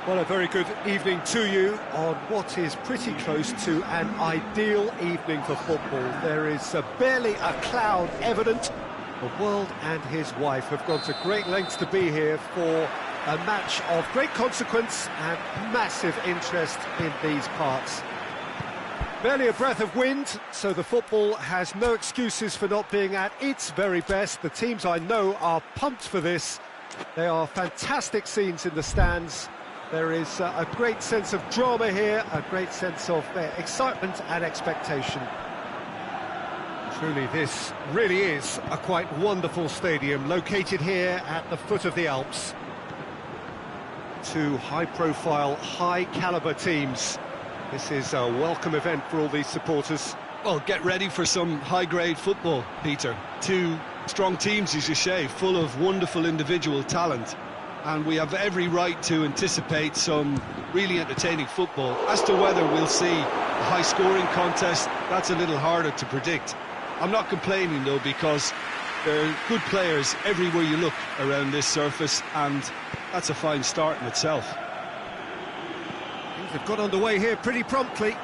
Well, a very good evening to you on what is pretty close to an ideal evening for football. There is barely a cloud evident. The world and his wife have gone to great lengths to be here for a match of great consequence and massive interest in these parts. Barely a breath of wind, so the football has no excuses for not being at its very best. The teams I know are pumped for this. They are fantastic scenes in the stands. There is a great sense of drama here, a great sense of excitement and expectation. Truly, this really is a quite wonderful stadium, located here at the foot of the Alps. Two high-profile, high-caliber teams. This is a welcome event for all these supporters. Well, get ready for some high-grade football, Peter. Two strong teams, as you say, full of wonderful individual talent. And we have every right to anticipate some really entertaining football. As to whether we'll see a high-scoring contest, that's a little harder to predict. I'm not complaining, though, because there are good players everywhere you look around this surface, and that's a fine start in itself. Things have got underway here pretty promptly.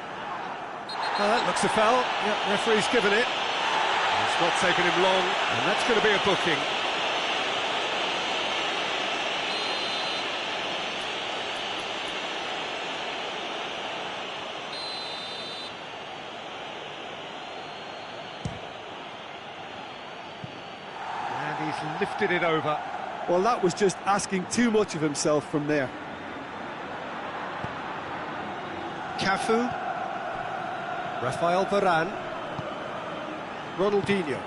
Well, that looks a foul. Yep, referee's given it. It's not taken him long, and that's going to be a booking. He's lifted it over. Well, that was just asking too much of himself from there. Cafu. Rafael Varane. Ronaldinho.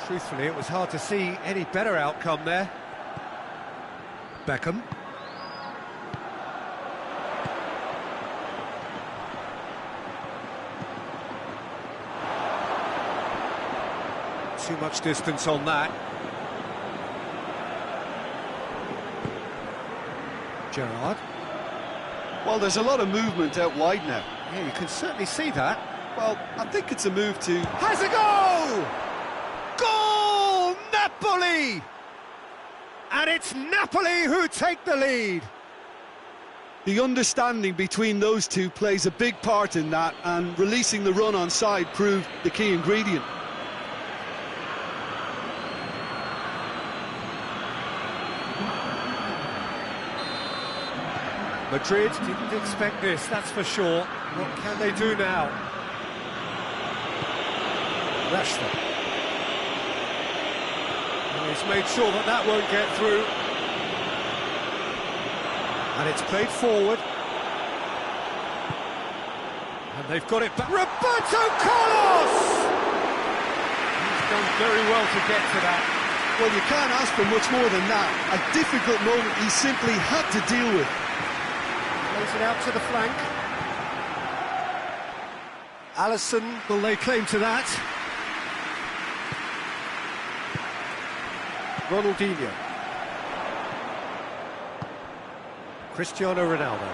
Truthfully, it was hard to see any better outcome there. Beckham. Too much distance on that. Gerrard. Well, there's a lot of movement out wide now. Yeah, you can certainly see that. Well, I think it's a move to... Has a goal! Goal! Napoli! And it's Napoli who take the lead. The understanding between those two plays a big part in that, and releasing the run on side proved the key ingredient. Madrid didn't expect this, that's for sure. What can they do now? Rashford. Well, he's made sure that that won't get through. And it's played forward. And they've got it back. Roberto Carlos! He's done very well to get to that. Well, you can't ask for much more than that. A difficult moment he simply had to deal with. Plays it out to the flank. Alisson will lay claim to that. Ronaldinho. Cristiano Ronaldo.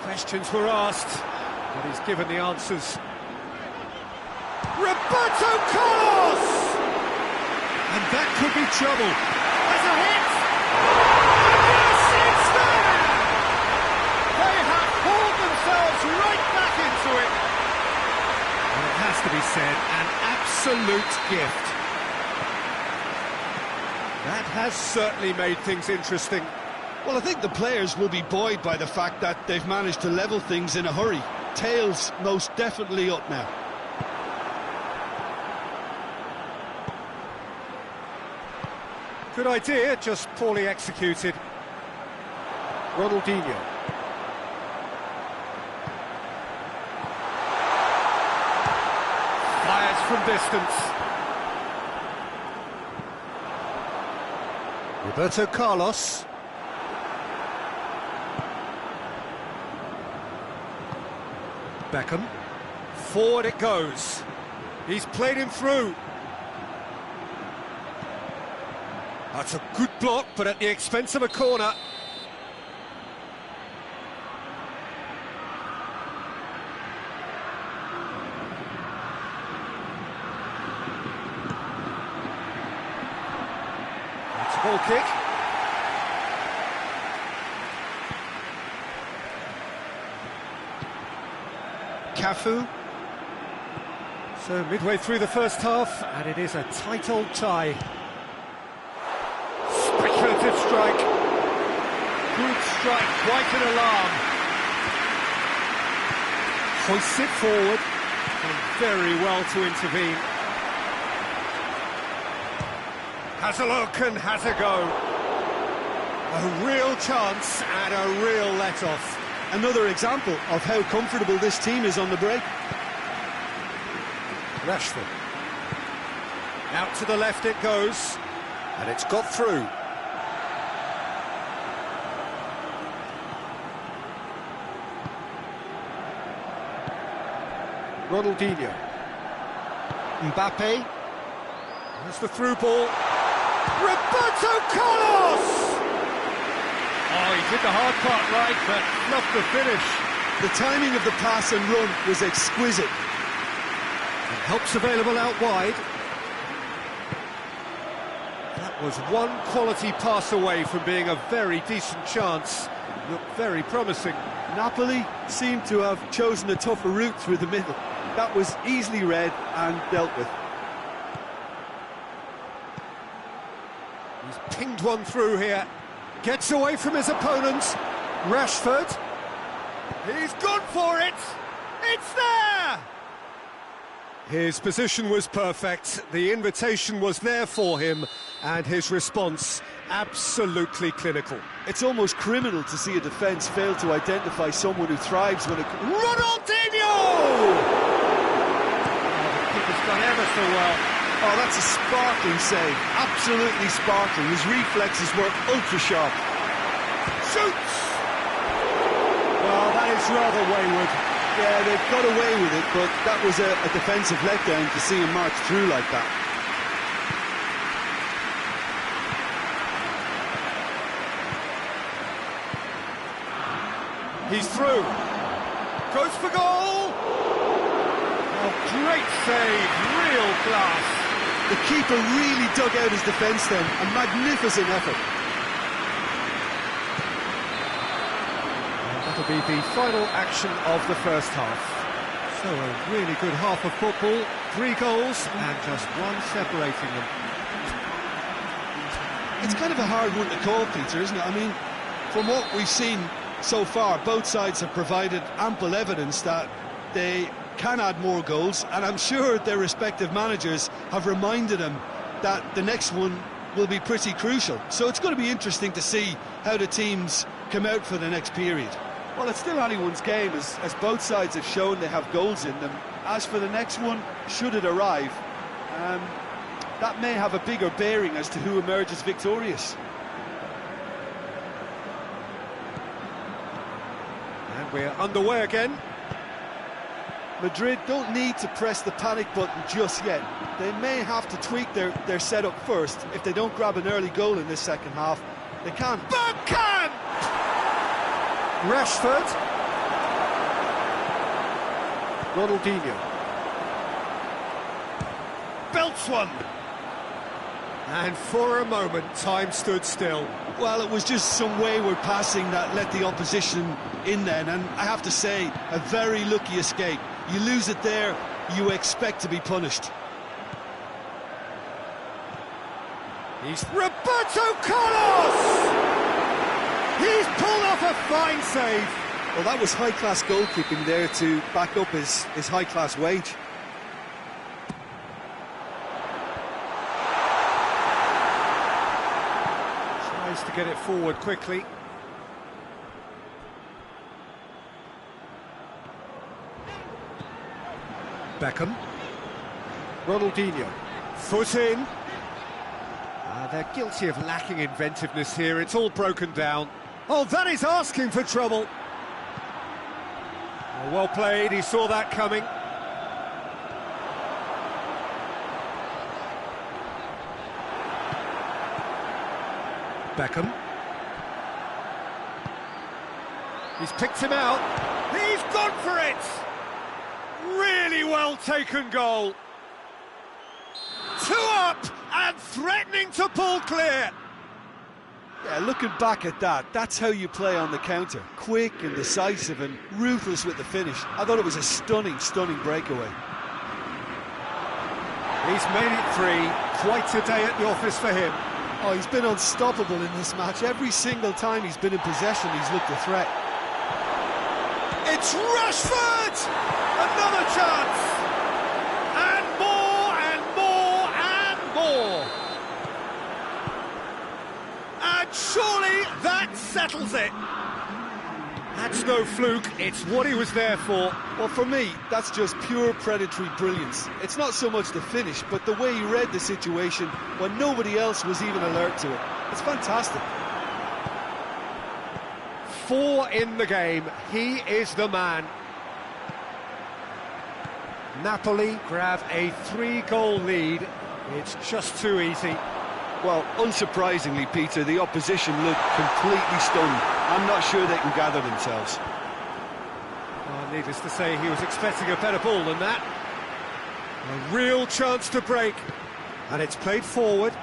Questions were asked, but he's given the answers. Roberto Carlos! And that could be trouble. There's a hit! Yes, it's there! They have pulled themselves right back into it. And it has to be said, an absolute gift. That has certainly made things interesting. Well, I think the players will be buoyed by the fact that they've managed to level things in a hurry. Tails most definitely up now. Good idea, just poorly executed. Ronaldinho. Fires from distance. Roberto Carlos. Beckham. Forward it goes. He's played him through. That's a good block, but at the expense of a corner. Cafu. So midway through the first half, and it is a tight old tie. Speculative strike. Good strike, quite an alarm. Hoists it forward, and very well to intervene. Has a look and has a go. A real chance and a real let-off. Another example of how comfortable this team is on the break. Rashford. Out to the left it goes, and it's got through. Ronaldinho. Mbappe. There's the through ball. Roberto Carlos! Oh, he did the hard part right, but not the finish. The timing of the pass and run was exquisite. And help's available out wide. That was one quality pass away from being a very decent chance. Looked very promising. Napoli seemed to have chosen a tougher route through the middle. That was easily read and dealt with. He's pinged one through here. Gets away from his opponent. Rashford. He's gone for it. It's there! His position was perfect. The invitation was there for him, and his response absolutely clinical. It's almost criminal to see a defence fail to identify someone who thrives when it... Ronaldinho! The keeper's done ever so well. Oh, that's a sparkling save. Absolutely sparkling. His reflexes were ultra-sharp. Shoots! Well, that is rather wayward. Yeah, they've got away with it, but that was a defensive letdown to see him march through like that. He's through. Goes for goal! Oh, great save, real class. The keeper really dug out his defence then, a magnificent effort. And that'll be the final action of the first half. So a really good half of football, 3 goals and just one separating them. It's kind of a hard one to call, Peter, isn't it? I mean, from what we've seen so far, both sides have provided ample evidence that they can add more goals, and I'm sure their respective managers have reminded them that the next one will be pretty crucial. So it's going to be interesting to see how the teams come out for the next period. Well, it's still anyone's game, as both sides have shown they have goals in them. As for the next one, should it arrive, that may have a bigger bearing as to who emerges victorious. And we're underway again. Madrid don't need to press the panic button just yet. They may have to tweak their setup first. If they don't grab an early goal in this second half, they can. Bergkamp! Rashford. Ronaldinho. Belts one. And for a moment, time stood still. Well, it was just some wayward passing that let the opposition in then, and I have to say, a very lucky escape. You lose it there, you expect to be punished. He's Roberto Carlos! He's pulled off a fine save. Well, that was high-class goalkeeping there to back up his high-class wage. Tries to get it forward quickly. Beckham. Ronaldinho. Foot in. They're guilty of lacking inventiveness here. It's all broken down. Oh, that is asking for trouble. Oh, well played. He saw that coming. Beckham. He's picked him out. He's gone for it! Really well taken goal. 2 up and threatening to pull clear. Yeah, looking back at that, that's how you play on the counter. Quick and decisive and ruthless with the finish. I thought it was a stunning, stunning breakaway. He's made it 3. Quite a day at the office for him. Oh, he's been unstoppable in this match. Every single time he's been in possession, he's looked a threat. It's Rashford! Another chance! And more, and more, and more! And surely that settles it! That's no fluke, it's what he was there for. Well, for me, that's just pure predatory brilliance. It's not so much the finish, but the way he read the situation when nobody else was even alert to it. It's fantastic. 4 in the game, he is the man. Napoli grab a 3-goal lead. It's just too easy. Well, unsurprisingly, Peter, the opposition looked completely stunned. I'm not sure they can gather themselves. Well, needless to say, he was expecting a better ball than that. A real chance to break. And it's played forward.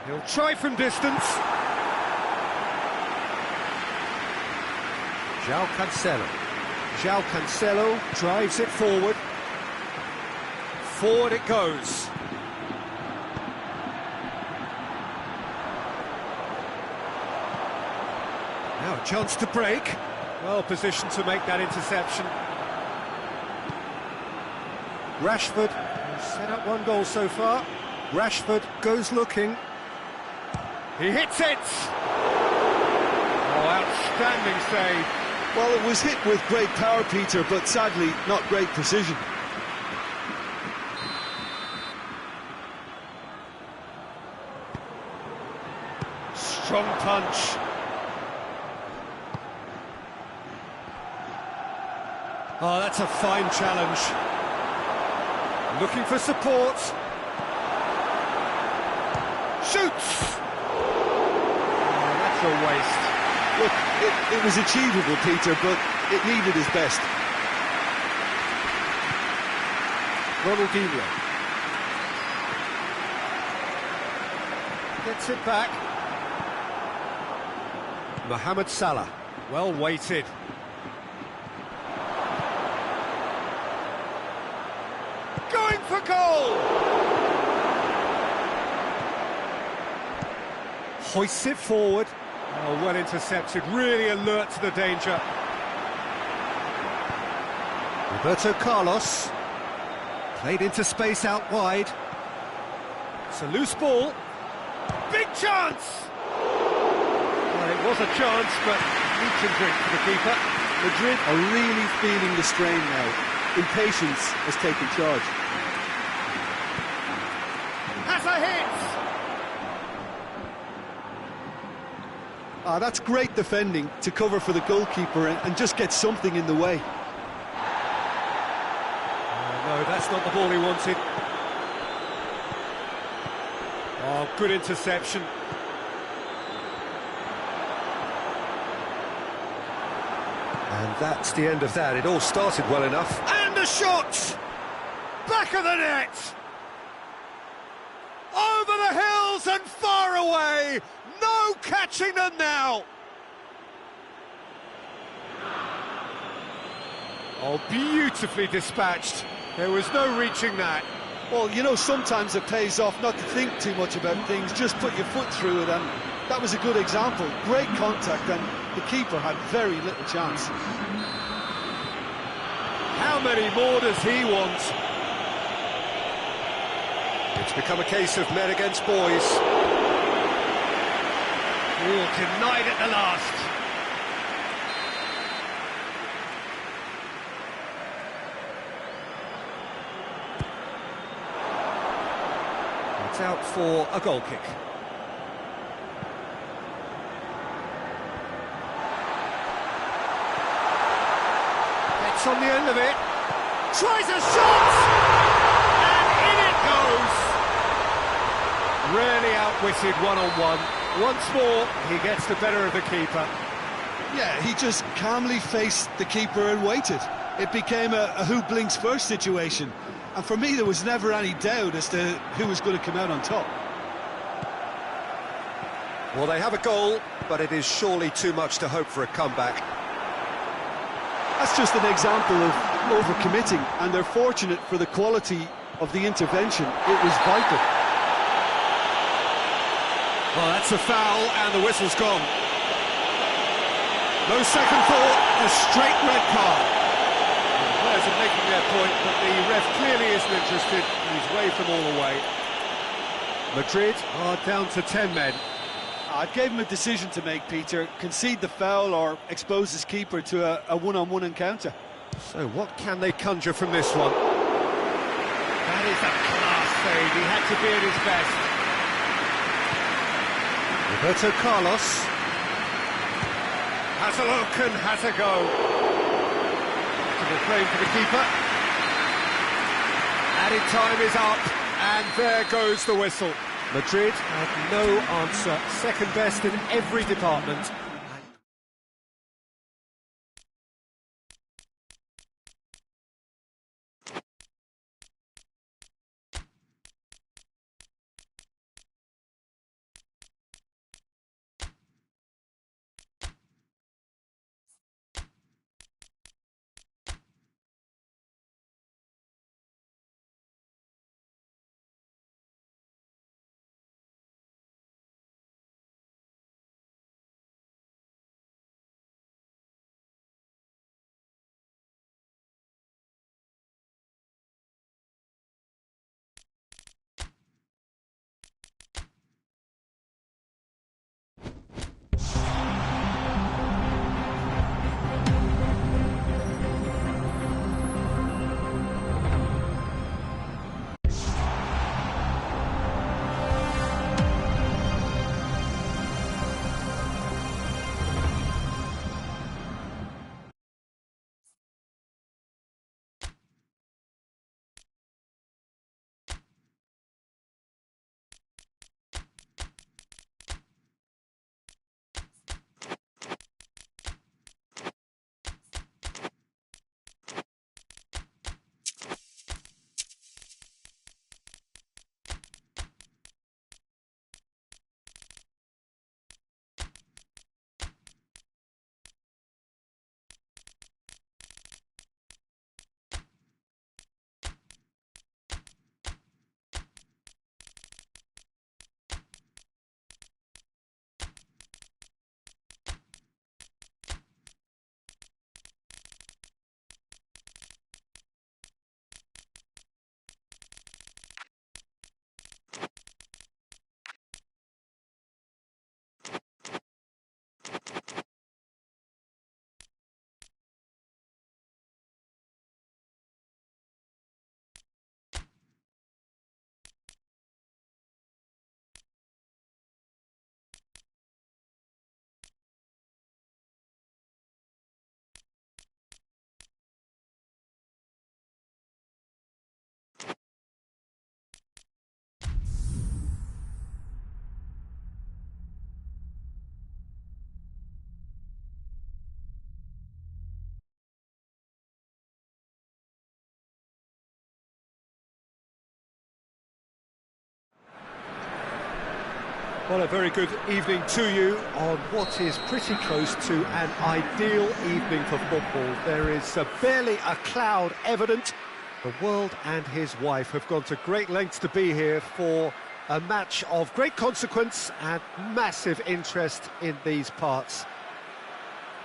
He'll try from distance. João Cancelo. João Cancelo drives it forward. Forward it goes. Now a chance to break. Well positioned to make that interception. Rashford has set up 1 goal so far. Rashford goes looking. He hits it! Oh, outstanding save. Well, it was hit with great power, Peter, but sadly not great precision. Strong punch. Oh, that's a fine challenge. Looking for support. Shoots! Oh, that's a waste. Look, it was achievable, Peter, but it needed his best. Ronaldinho. Gets it back. Mohamed Salah. Well weighted. Going for goal! Hoists it forward. Oh, well intercepted, really alert to the danger. Roberto Carlos. Played into space out wide. It's a loose ball. Big chance! Well, it was a chance, but meat and drink for the keeper. Madrid are really feeling the strain now. Impatience has taken charge. Has a hit! That's great defending to cover for the goalkeeper and just get something in the way. No, that's not the ball he wanted. Oh, good interception. And that's the end of that. It all started well enough. And a shot! Back of the net! Over the hills and far away! No catching them now! Oh, beautifully dispatched. There was no reaching that. Well, you know, sometimes it pays off not to think too much about things, just put your foot through it, and that was a good example. Great contact, and the keeper had very little chance. How many more does he want? It's become a case of men against boys. Oh, denied at the last. It's out for a goal kick. Gets on the end of it. Tries a shot! And in it goes! Really outwitted one-on-one. Once more, he gets the better of the keeper. Yeah, he just calmly faced the keeper and waited. It became a who blinks first situation. And for me, there was never any doubt as to who was going to come out on top. Well, they have a goal, but it is surely too much to hope for a comeback. That's just an example of overcommitting, and they're fortunate for the quality of the intervention. It was vital. Well, that's a foul, and the whistle's gone. No second thought, a straight red card. The players are making their point, but the ref clearly isn't interested. He's waved them all away. Madrid are down to 10 men. I gave him a decision to make, Peter. Concede the foul or expose his keeper to a one-on-one encounter. So what can they conjure from this one? That is a class save. He had to be at his best. Roberto Carlos has a look and has a go. Comfortable playing for the keeper. Added time is up, and there goes the whistle. Madrid had no answer, second best in every department. Well, a very good evening to you on what is pretty close to an ideal evening for football. There is barely a cloud evident. The world and his wife have gone to great lengths to be here for a match of great consequence and massive interest in these parts.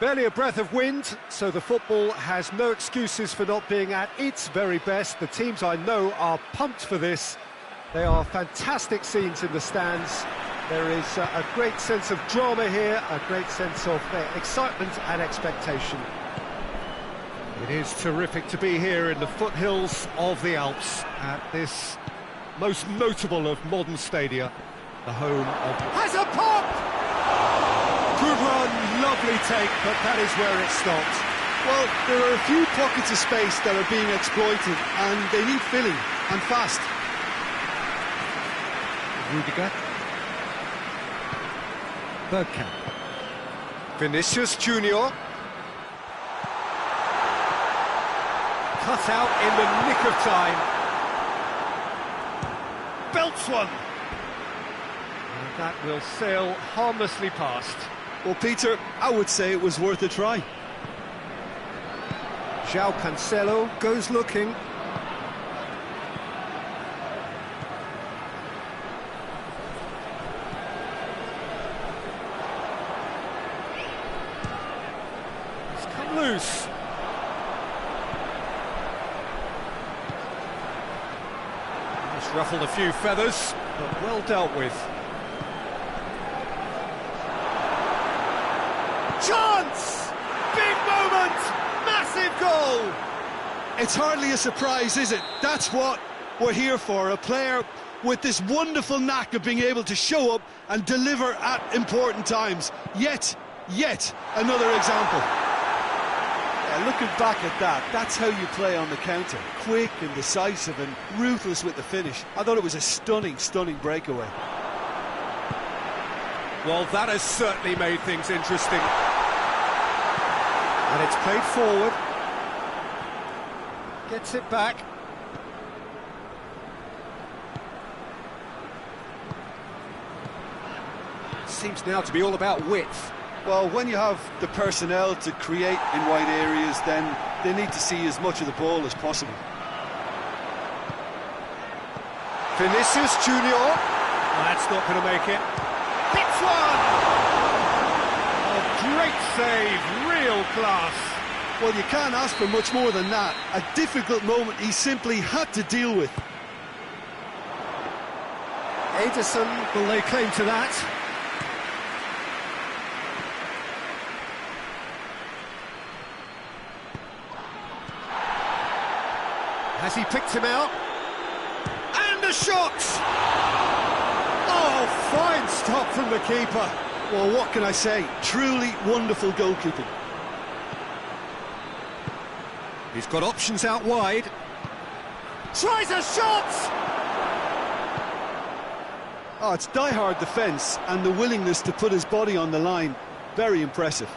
Barely a breath of wind, so the football has no excuses for not being at its very best. The teams I know are pumped for this. They are fantastic scenes in the stands. There is a great sense of drama here, a great sense of excitement and expectation. It is terrific to be here in the foothills of the Alps at this most notable of modern stadia, the home of... Has a pop! Good run, lovely take, but that is where it stopped. Well, there are a few pockets of space that are being exploited, and they need filling, and fast. Rudiger. Bergkamp. Vinicius Junior. Cut out in the nick of time. Belts one. And That will sail harmlessly past. Well, Peter, I would say it was worth a try. João Cancelo goes looking. It's come loose. Just ruffled a few feathers, but well dealt with. Chance! Big moment! Massive goal! It's hardly a surprise, is it? That's what we're here for, a player with this wonderful knack of being able to show up and deliver at important times. Yet another example. Yeah, looking back at that, that's how you play on the counter. Quick and decisive and ruthless with the finish. I thought it was a stunning breakaway. Well, that has certainly made things interesting. And it's played forward. Gets it back. Seems now to be all about width. Well, when you have the personnel to create in wide areas, then they need to see as much of the ball as possible. Vinicius Junior. Oh, that's not going to make it. Hits one! A great save, real class. Well, you can't ask for much more than that. A difficult moment he simply had to deal with. Ederson will lay claim to that. Has he picked him out? And a shot! Oh, fine stop from the keeper. Well, what can I say? Truly wonderful goalkeeping. He's got options out wide. Tries a shot! Oh, it's die-hard defence and the willingness to put his body on the line. Very impressive.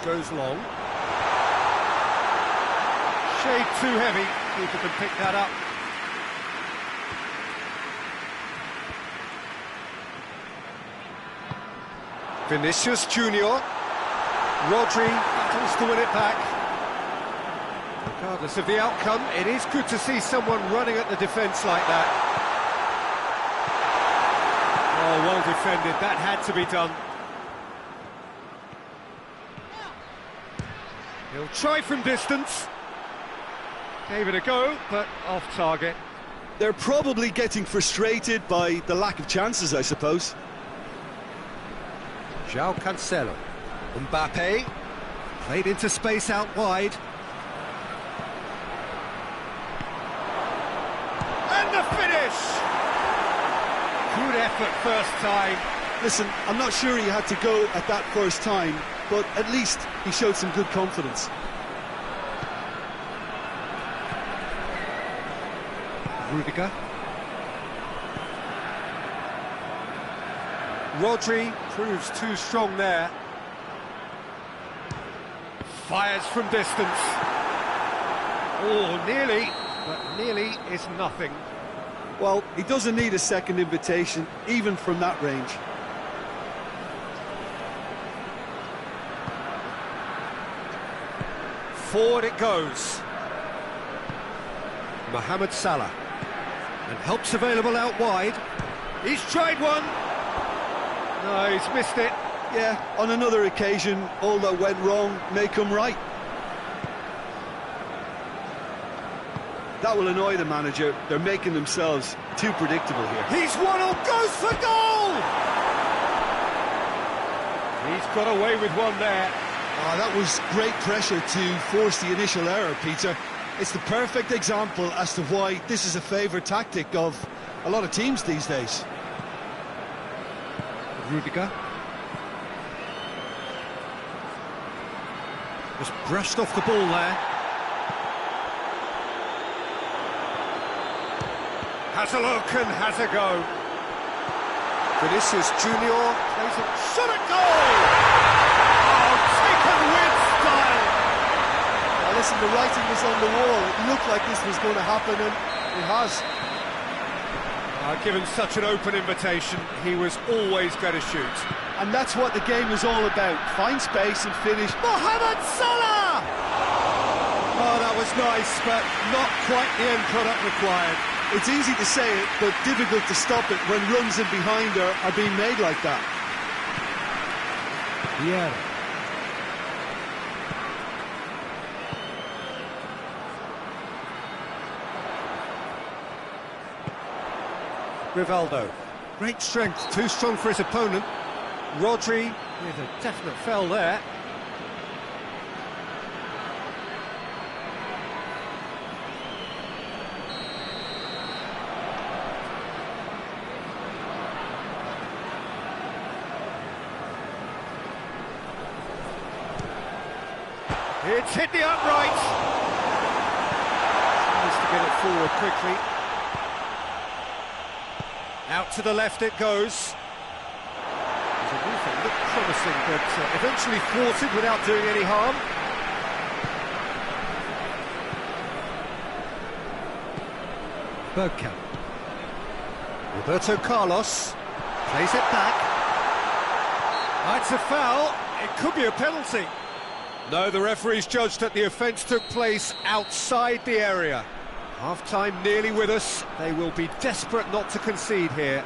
Goes long. Shade too heavy. Keeper can pick that up. Vinicius Junior. Rodri battles to win it back. Regardless of the outcome, it is good to see someone running at the defence like that. Oh, well defended. That had to be done. He'll try from distance. Gave it a go, but off target. They're probably getting frustrated by the lack of chances, I suppose. João Cancelo. Mbappe. Played into space out wide. And the finish! Good effort first time. Listen, I'm not sure he had to go at that first time, but at least he showed some good confidence. Rudiger. Rodri proves too strong there. Fires from distance. Oh, nearly, but nearly is nothing. Well, he doesn't need a second invitation, even from that range. Forward it goes. Mohamed Salah. And help's available out wide. He's tried one. No, he's missed it. Yeah, on another occasion, all that went wrong may come right. That will annoy the manager. They're making themselves too predictable here. He's one or goes for goal! He's got away with one there. Oh, that was great pressure to force the initial error, Peter. It's the perfect example as to why this is a favourite tactic of a lot of teams these days. Rudiger. Just brushed off the ball there. Has a look and has a go. Vinicius Junior plays it. Shot at goal! Oh, taken with style! Now listen, the writing was on the wall. It looked like this was going to happen, and He has. Given such an open invitation, he was always going to shoot. And that's what the game is all about. Find space and finish. Mohamed Salah! Oh, that was nice, but not quite the end product required. It's easy to say it, but difficult to stop it when runs in behind are being made like that. Yeah. Rivaldo, great strength, too strong for his opponent. Rodri with a definite foul there. It's hit the upright. Tries to get it forward quickly. Out to the left it goes. There's a move that looked promising, but eventually thwarted without doing any harm. Bergkamp. Roberto Carlos plays it back. That's a foul. It could be a penalty. No, the referee's judged that the offence took place outside the area. Half-time nearly with us. They will be desperate not to concede here.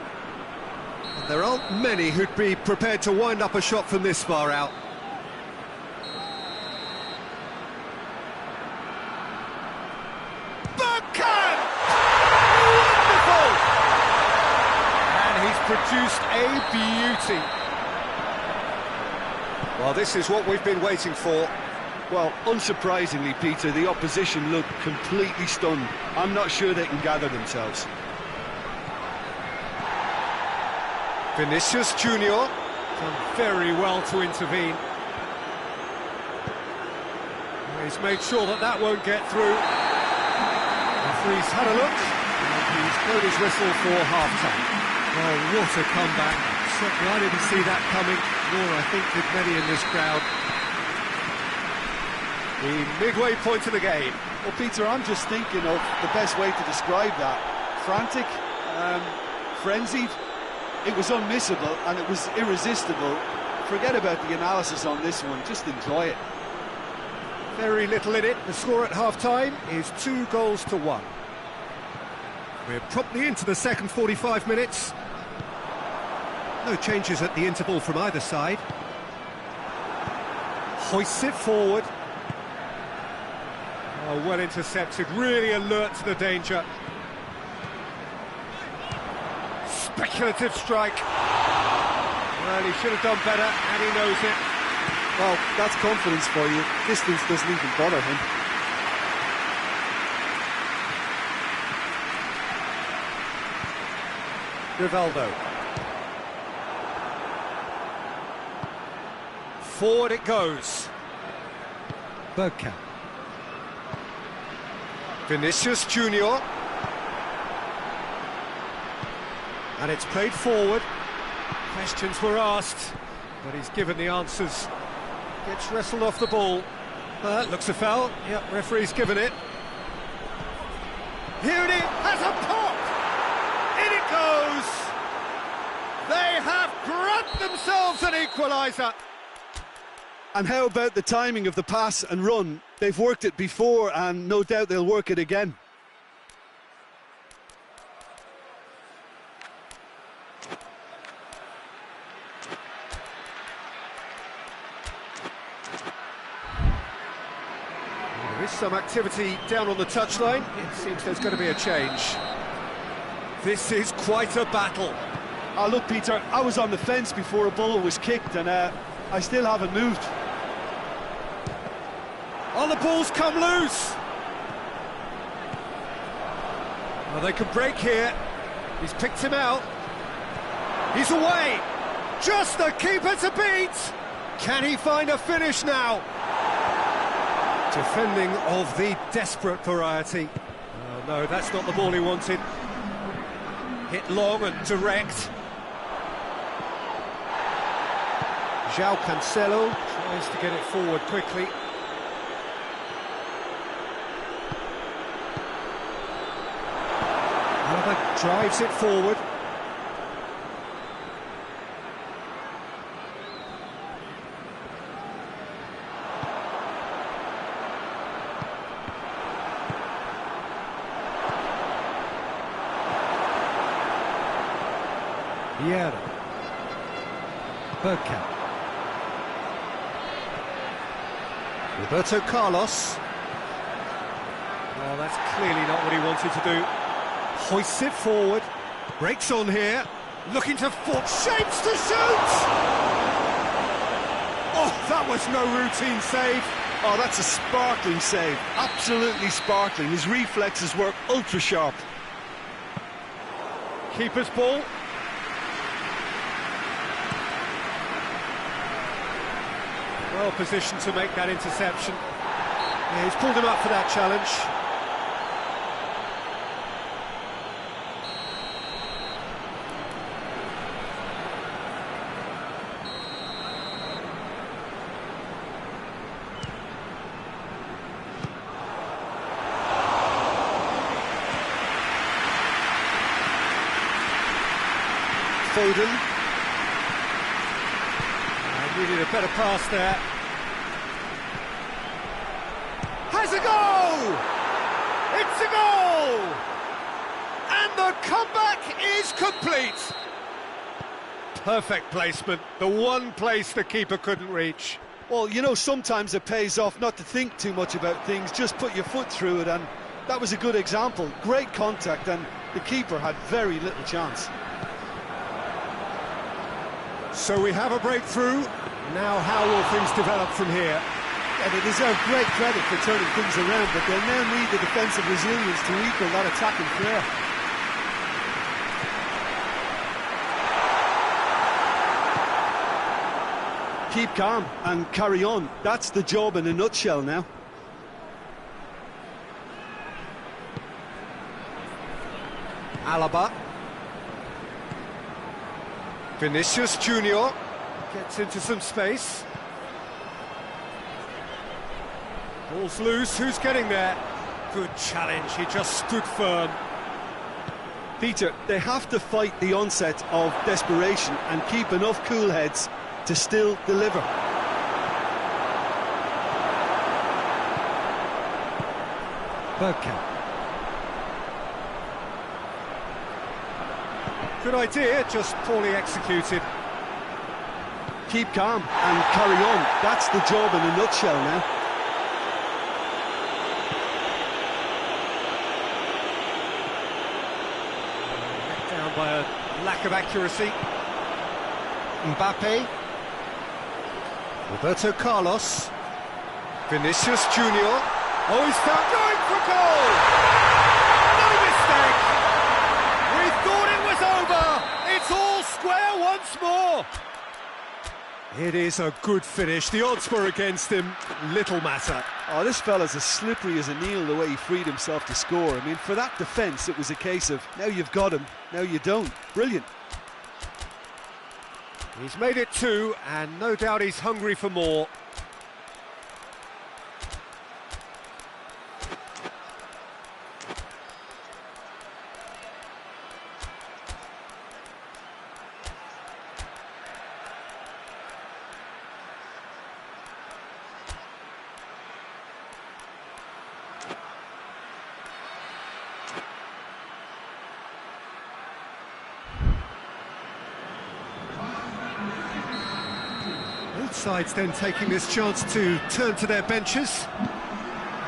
And there aren't many who'd be prepared to wind up a shot from this far out. Bergkamp! Wonderful! And he's produced a beauty. Well, this is what we've been waiting for. Well, unsurprisingly, Peter, the opposition look completely stunned. I'm not sure they can gather themselves. Vinicius Junior done very well to intervene. He's made sure that that won't get through. Referee's had a look, and he's blown his whistle for half-time. Oh, what a comeback. Certainly I didn't see that coming, nor I think did many in this crowd. The midway point of the game. Well, Peter, I'm just thinking of the best way to describe that. Frantic, frenzied. It was unmissable and it was irresistible. Forget about the analysis on this one, just enjoy it. Very little in it. The score at half-time is 2-1. We're promptly into the second 45 minutes. No changes at the interval from either side. Hoists it forward. Oh, well intercepted, really alert to the danger. Speculative strike. Well, he should have done better, and he knows it. Well, that's confidence for you. Distance doesn't even bother him. Rivaldo. Forward it goes. Bergkamp. Vinicius Junior. And it's played forward. Questions were asked, but he's given the answers. Gets wrestled off the ball. Looks a foul. Yep, referee's given it. Here it is, has a pop! In it goes! They have grabbed themselves an equaliser. And how about the timing of the pass and run? They've worked it before and no doubt they'll work it again. There is some activity down on the touchline. It seems there's going to be a change. This is quite a battle. Oh, look, Peter, I was on the fence before a ball was kicked and I still haven't moved. Oh, the ball's come loose. Well, they can break here. He's picked him out. He's away. Just the keeper to beat. Can he find a finish now? Defending of the desperate variety. Oh, no, that's not the ball he wanted. Hit long and direct. João Cancelo tries to get it forward quickly. Alaba drives it forward. Vieira. Bergkamp. Roberto Carlos. Oh, that's clearly not what he wanted to do. Hoists it forward. Breaks on here. Looking to foot. Shapes to shoot! Oh, that was no routine save. Oh, that's a sparkling save. Absolutely sparkling. His reflexes work ultra sharp. Keeper's ball. Well positioned to make that interception. Yeah, he's pulled him up for that challenge. Foden. Needed a better pass there. Has a goal! It's a goal! And the comeback is complete. Perfect placement, the one place the keeper couldn't reach. Well, you know, sometimes it pays off not to think too much about things, just put your foot through it, and that was a good example. Great contact, and the keeper had very little chance. So we have a breakthrough. Now how will things develop from here? Yeah, they deserve great credit for turning things around, but they'll now need the defensive resilience to equal that attacking flair. Keep calm and carry on. That's the job in a nutshell now. Alaba. Vinicius Junior gets into some space. Ball's loose, who's getting there? Good challenge, he just stood firm. Peter, they have to fight the onset of desperation and keep enough cool heads to still deliver. Bergkamp. Good idea, just poorly executed. Keep calm and carry on. That's the job in a nutshell now. Let down by a lack of accuracy. Mbappe. Roberto Carlos. Vinicius Junior. Oh, he's found going for goal! No mistake! We thought it was over! It's all square once more! It is a good finish. The odds were against him. Little matter. Oh, this fella's as slippery as an eel the way he freed himself to score. I mean, for that defence, it was a case of, now you've got him, now you don't. Brilliant. He's made it 2, and no doubt he's hungry for more. Both sides then taking this chance to turn to their benches.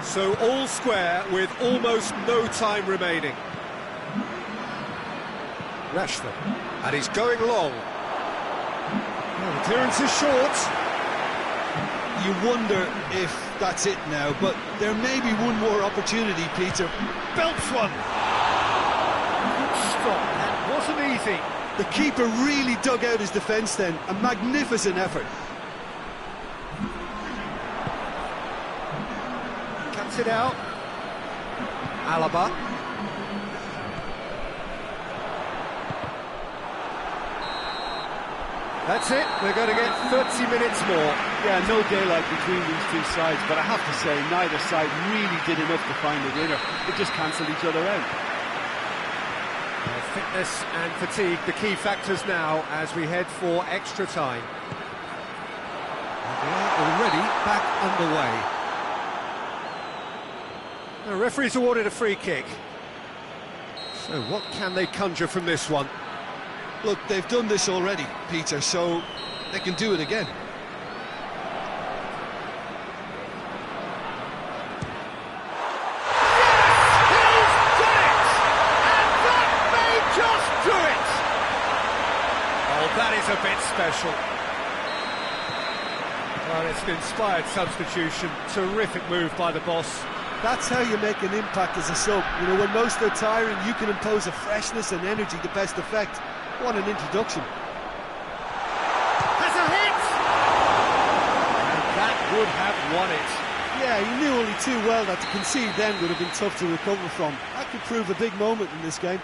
So all square with almost no time remaining. Rashford, and he's going long. Well, the clearance is short. You wonder if that's it now, but there may be one more opportunity, Peter. Belts one. Good stop, that wasn't easy. The keeper really dug out his defence then, a magnificent effort. Cuts it out. Alaba. That's it, we're going to get 30 minutes more. Yeah, no daylight between these two sides, but I have to say, neither side really did enough to find a winner. They just cancelled each other out. Fitness and fatigue, the key factors now as we head for extra time. And we are already back underway. The referee's awarded a free kick. So what can they conjure from this one? Look, they've done this already, Peter, so they can do it again. That is a bit special. Well, it's an inspired substitution. Terrific move by the boss. That's how you make an impact as a sub. You know, when most are tiring, you can impose a freshness and energy to best effect. What an introduction. Has a hit! And that would have won it. Yeah, he knew only too well that to concede then would have been tough to recover from. That could prove a big moment in this game.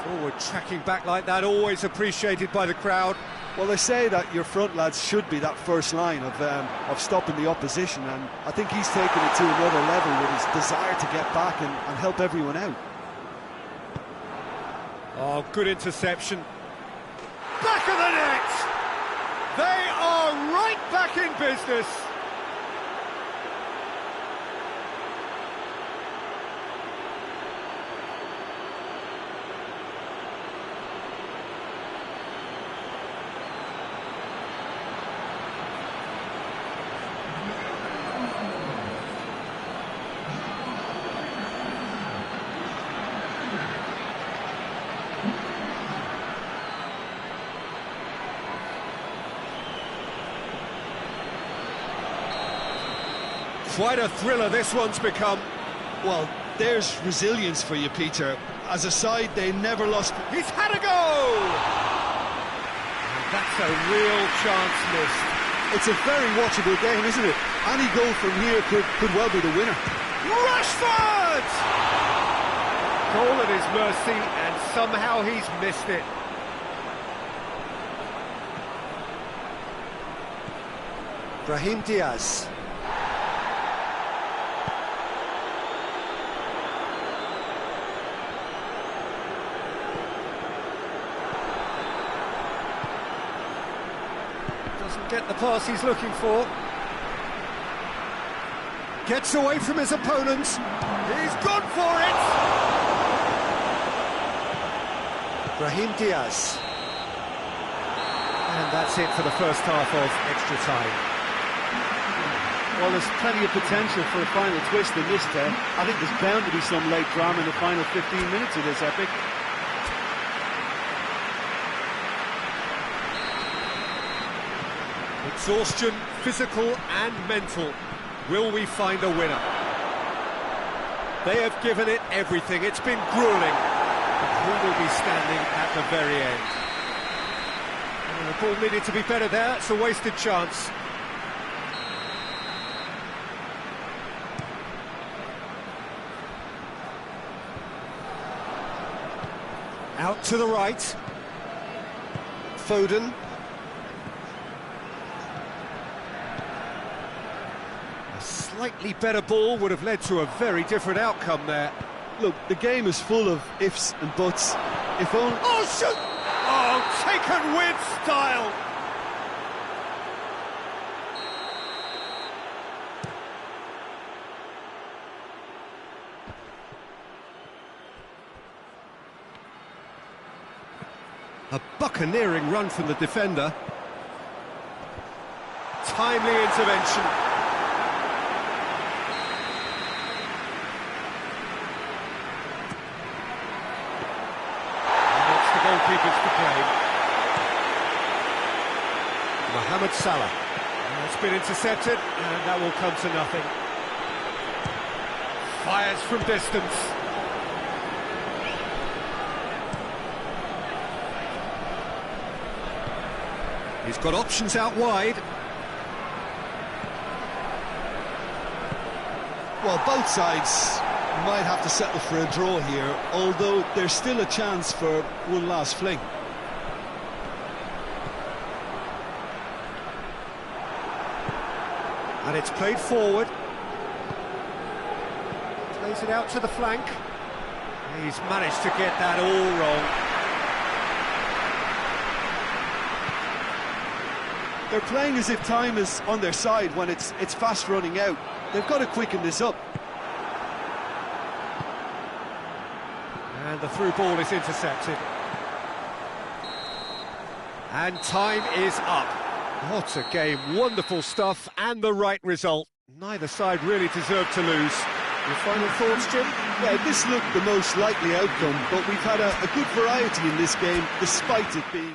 Forward tracking back like that, always appreciated by the crowd. Well, they say that your front lads should be that first line of stopping the opposition, and I think he's taken it to another level with his desire to get back and help everyone out. Oh, good interception. Back of the net! They are right back in business. Quite a thriller this one's become. Well, there's resilience for you, Peter. As a side, they never lost. He's had a go! And that's a real chance missed. It's a very watchable game, isn't it? Any goal from here could well be the winner. Rashford! Goal at his mercy, and somehow he's missed it. Brahim Diaz. Doesn't get the pass he's looking for. Gets away from his opponents. He's gone for it! Brahim Diaz. And that's it for the first half of extra time. Well, there's plenty of potential for a final twist in this day. I think there's bound to be some late drama in the final 15 minutes of this epic. Exhaustion, physical and mental. Will we find a winner? They have given it everything. It's been gruelling. But who will be standing at the very end? The ball needed to be better there. It's a wasted chance. Out to the right. Foden. A slightly better ball would have led to a very different outcome there. Look, the game is full of ifs and buts. If only... Oh, shoot! Oh, taken with style! A buccaneering run from the defender. Timely intervention. And it's the goalkeepers to play. Mohamed Salah. And it's been intercepted, and that will come to nothing. Fires from distance. He's got options out wide. Well, both sides might have to settle for a draw here, although there's still a chance for one last fling. And it's played forward. Plays it out to the flank. He's managed to get that all wrong. They're playing as if time is on their side when it's fast running out. They've got to quicken this up. And the through ball is intercepted. And time is up. What a game, wonderful stuff, and the right result. Neither side really deserved to lose. Your final thoughts, Jim? Yeah, this looked the most likely outcome, but we've had a good variety in this game, despite it being...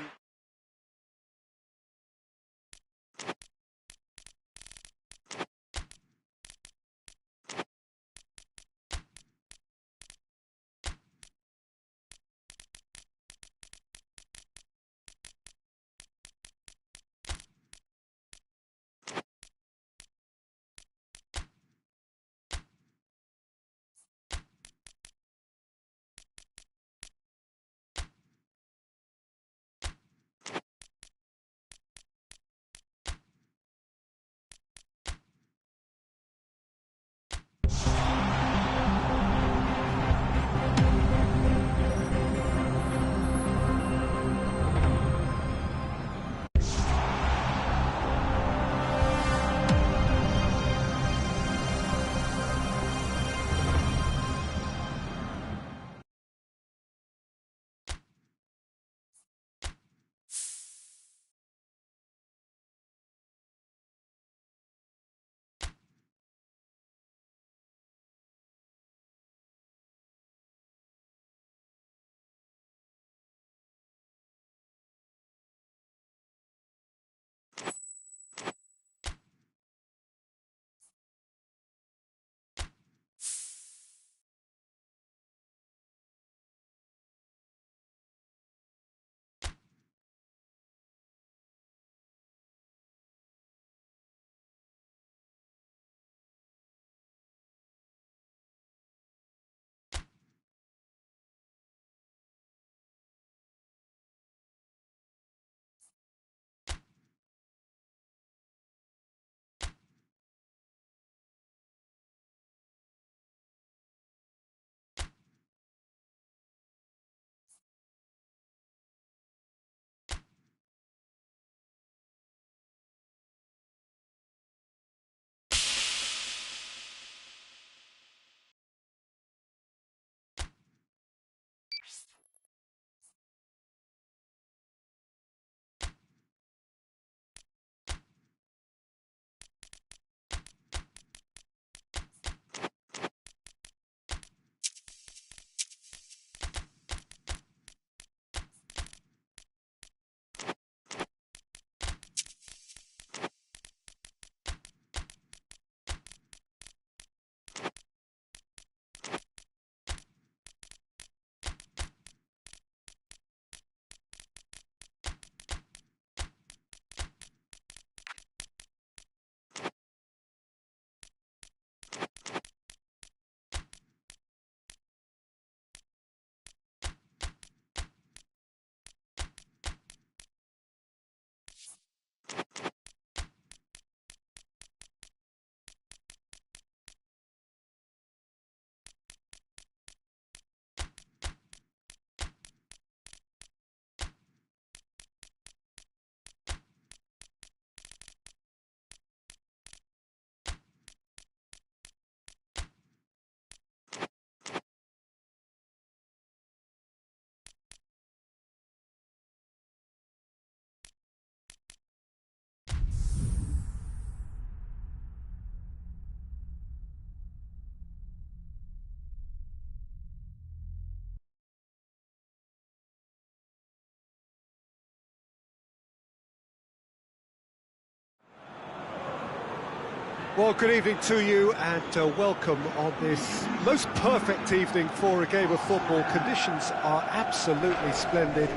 Well, good evening to you and welcome on this most perfect evening for a game of football. Conditions are absolutely splendid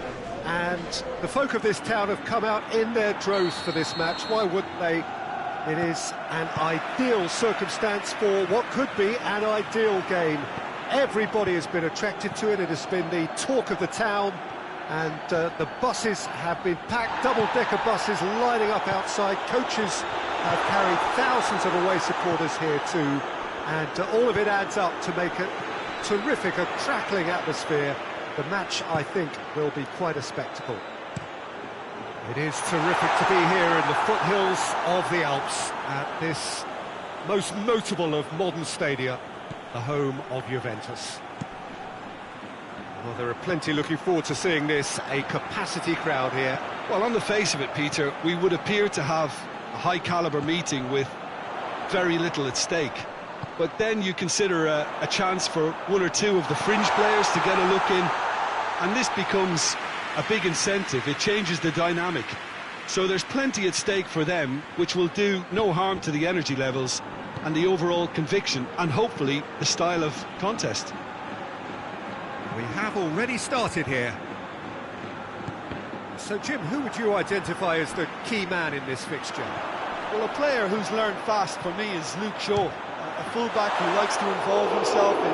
and the folk of this town have come out in their droves for this match. Why wouldn't they? It is an ideal circumstance for what could be an ideal game. Everybody has been attracted to it. It has been the talk of the town and the buses have been packed, double-decker buses lining up outside, coaches have carried thousands of away supporters here too, and all of it adds up to make a terrific, a crackling atmosphere. The match, I think, will be quite a spectacle. It is terrific to be here in the foothills of the Alps at this most notable of modern stadia, the home of Juventus. Well, there are plenty looking forward to seeing this, a capacity crowd here. Well, on the face of it, Peter, we would appear to have a high-caliber meeting with very little at stake. But then you consider a chance for one or two of the fringe players to get a look in, and this becomes a big incentive. It changes the dynamic. So there's plenty at stake for them, which will do no harm to the energy levels and the overall conviction, and hopefully the style of contest. We have already started here. So, Jim, who would you identify as the key man in this fixture? Well, a player who's learned fast for me is Luke Shaw, a fullback who likes to involve himself in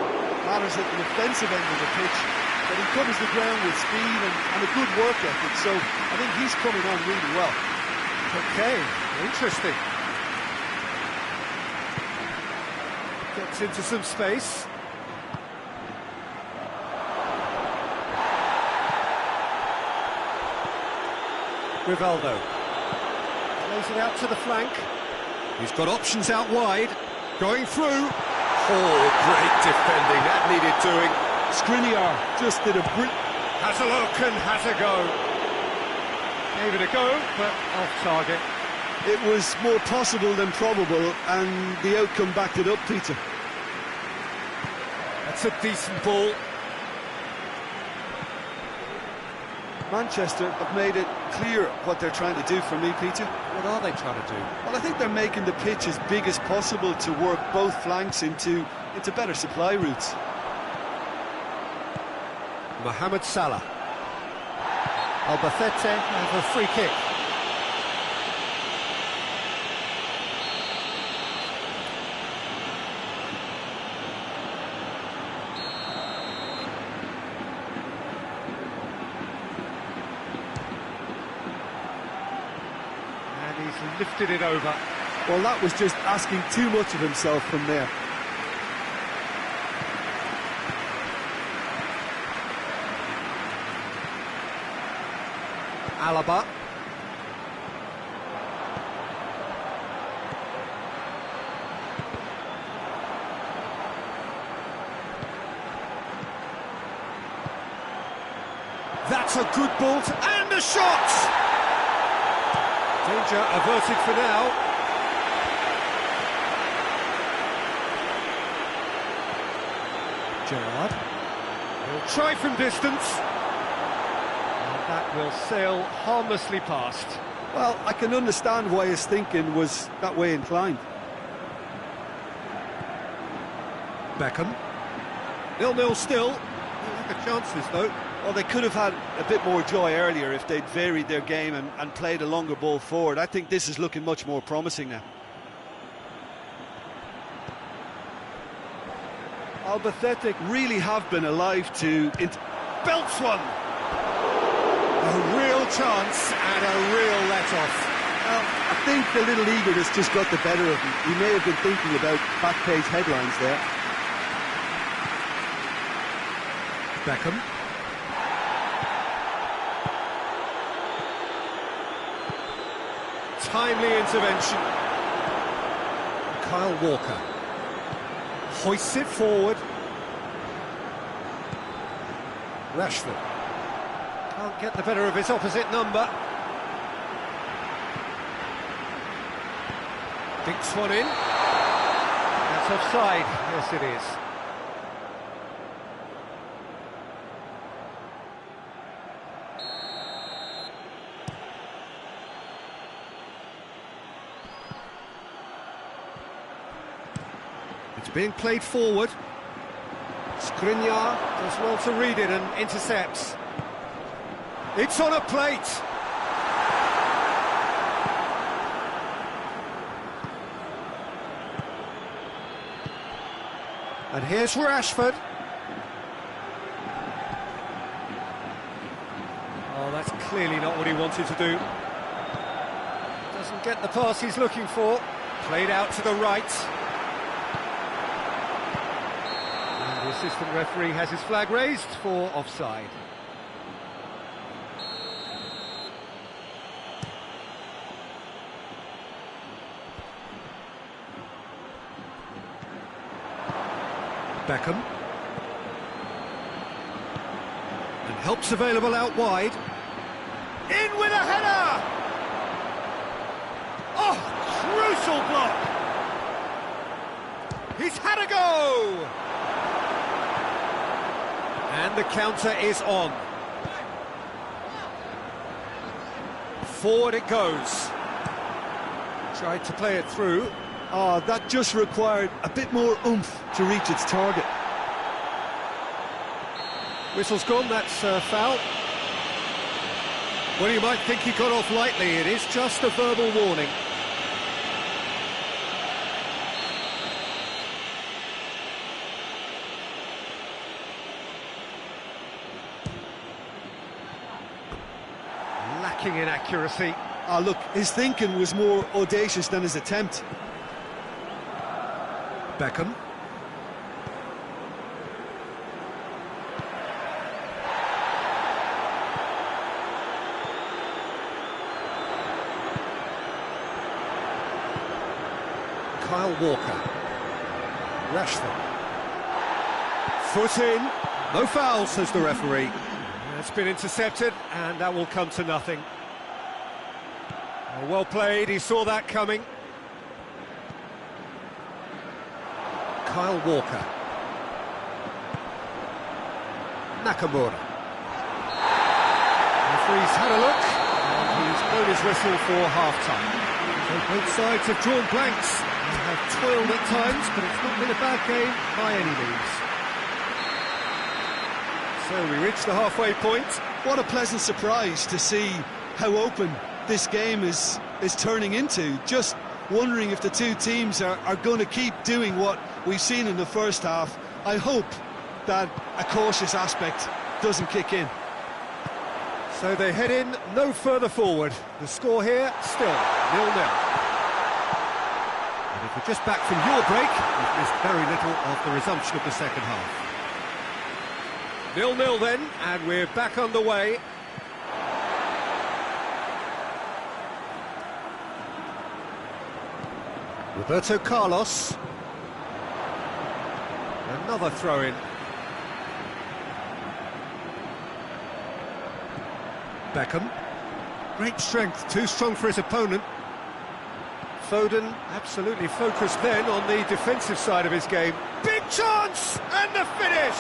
matters at the defensive end of the pitch, but he covers the ground with speed and a good work ethic, so I think he's coming on really well. Okay, interesting. Gets into some space. Rivaldo plays it out to the flank. He's got options out wide. Going through. Oh, great defending. That needed doing. Skriniar just did a has a look and has a go. Gave it a go, but off target. It was more possible than probable, and the outcome backed it up, Peter. That's a decent ball. Manchester have made it clear what they're trying to do for me, Peter. What are they trying to do? Well, I think they're making the pitch as big as possible to work both flanks into better supply routes. Mohamed Salah. Albacete have a free kick. Lifted it over. Well, that was just asking too much of himself from there. Alaba. That's a good ball and a shot! Danger averted for now. Gerrard. He'll try from distance. And that will sail harmlessly past. Well, I can understand why his thinking was that way inclined. Beckham. 0-0 still. They lack chances though. Well, they could have had a bit more joy earlier if they'd varied their game and played a longer ball forward. I think this is looking much more promising now. Albacete really have been alive to... Belts one! A real chance and a real let-off. Well, I think the little eagerness just got the better of him. He may have been thinking about back-page headlines there. Beckham. Timely intervention. Kyle Walker hoists it forward. Rashford can't get the better of his opposite number. Dinks one in. That's offside. Yes, it is. It's being played forward. Skriniar does well to read it and intercepts. It's on a plate. And here's Rashford. Oh, that's clearly not what he wanted to do. Doesn't get the pass he's looking for. Played out to the right. And the assistant referee has his flag raised for offside. Beckham. And help's available out wide. In with a header! Oh, crucial block! He's had a go! And the counter is on. Forward it goes. Tried to play it through. Oh, that just required a bit more oomph to reach its target. Whistle's gone, that's a foul. Well, you might think he got off lightly, it is just a verbal warning. Lacking in accuracy. Ah, look, his thinking was more audacious than his attempt. Beckham. Kyle Walker. Rashford. Foot in. No foul, says the referee. It's been intercepted, and that will come to nothing. Well played, he saw that coming. Kyle Walker. Nakamura. Referee's had a look, and he's blown his whistle for half-time. So both sides have drawn blanks and have toiled at times, but it's not been a bad game by any means. So we reach the halfway point. What a pleasant surprise to see how open this game is turning into. Just wondering if the two teams are going to keep doing what we've seen in the first half. I hope that a cautious aspect doesn't kick in. So they head in no further forward. The score here, still 0-0. And if we're just back from your break, we've missed very little of the resumption of the second half. 0-0 then, and we're back underway. Roberto Carlos. Another throw-in. Beckham. Great strength, too strong for his opponent. Foden absolutely focused then on the defensive side of his game. Big chance! And the finish!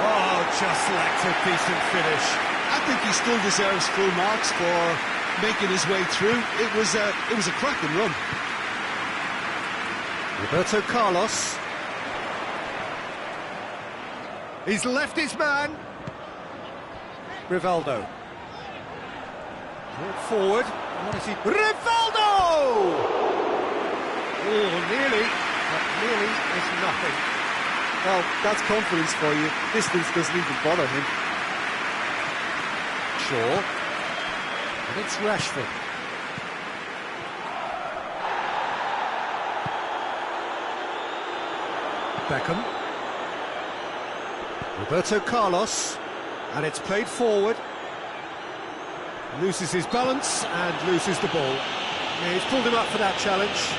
Oh, just lacked a decent finish. I think he still deserves full marks for making his way through. It was a cracking run. Roberto Carlos. He's left his man. Rivaldo. Brought forward. What is he? Rivaldo! Oh, nearly. But nearly is nothing. Well, that's confidence for you. Distance doesn't even bother him. Shaw. And it's Rashford. Beckham. Roberto Carlos. And it's played forward. Loses his balance and loses the ball. Yeah, he's pulled him up for that challenge.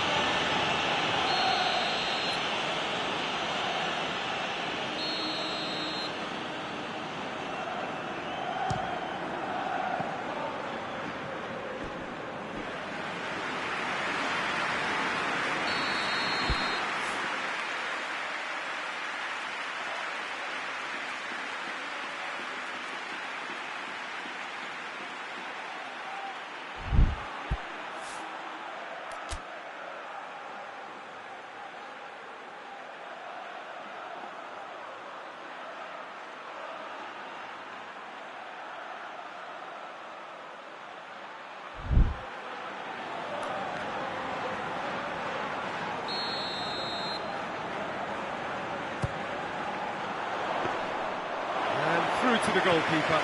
Through to the goalkeeper.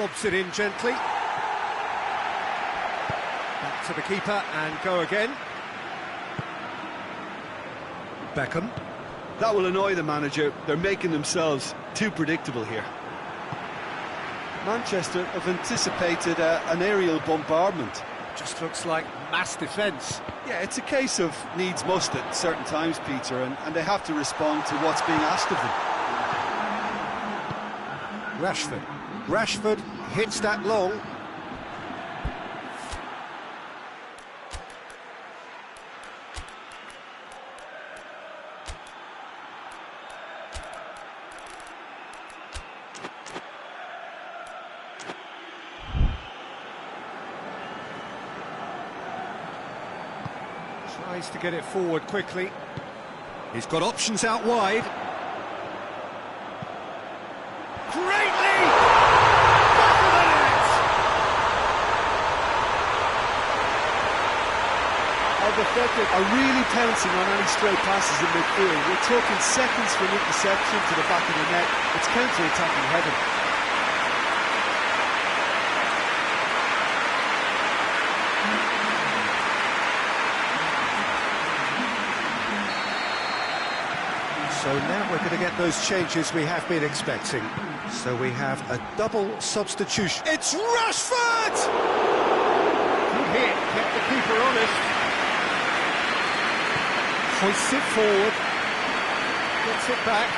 Lobs it in gently. Back to the keeper and go again. Beckham. That will annoy the manager. They're making themselves too predictable here. Manchester have anticipated an aerial bombardment. Just looks like mass defence. Yeah, it's a case of needs must at certain times, Peter, and they have to respond to what's being asked of them. Rashford hits that long. Tries to get it forward quickly. He's got options out wide. Greatly! Back of the net! Our defenders are really pouncing on any stray passes in midfield. We're talking seconds from interception to the back of the net. It's counter-attacking heaven. So now we're going to get those changes we have been expecting. So we have a double substitution. It's Rashford! Good hit, kept the keeper honest. Hoists it forward. Gets it back.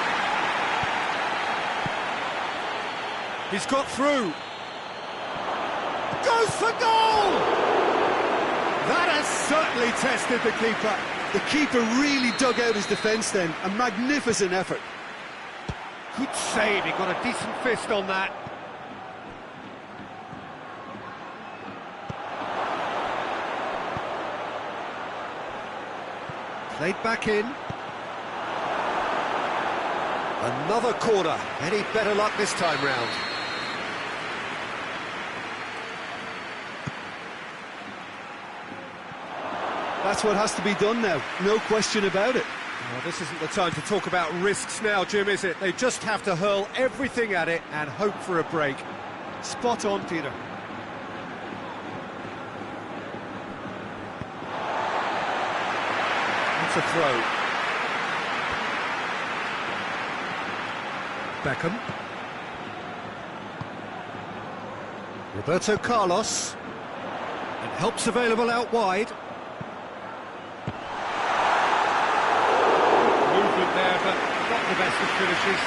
He's got through. Goes for goal! That has certainly tested the keeper. The keeper really dug out his defence then. A magnificent effort. Good save, he got a decent fist on that. Played back in. Another corner. Any better luck this time round? That's what has to be done now, no question about it. Well, this isn't the time to talk about risks now, Jim, is it? They just have to hurl everything at it and hope for a break. Spot on, Peter. It's a throw. Beckham. Roberto Carlos. And help's available out wide. There, but not the best of finishes.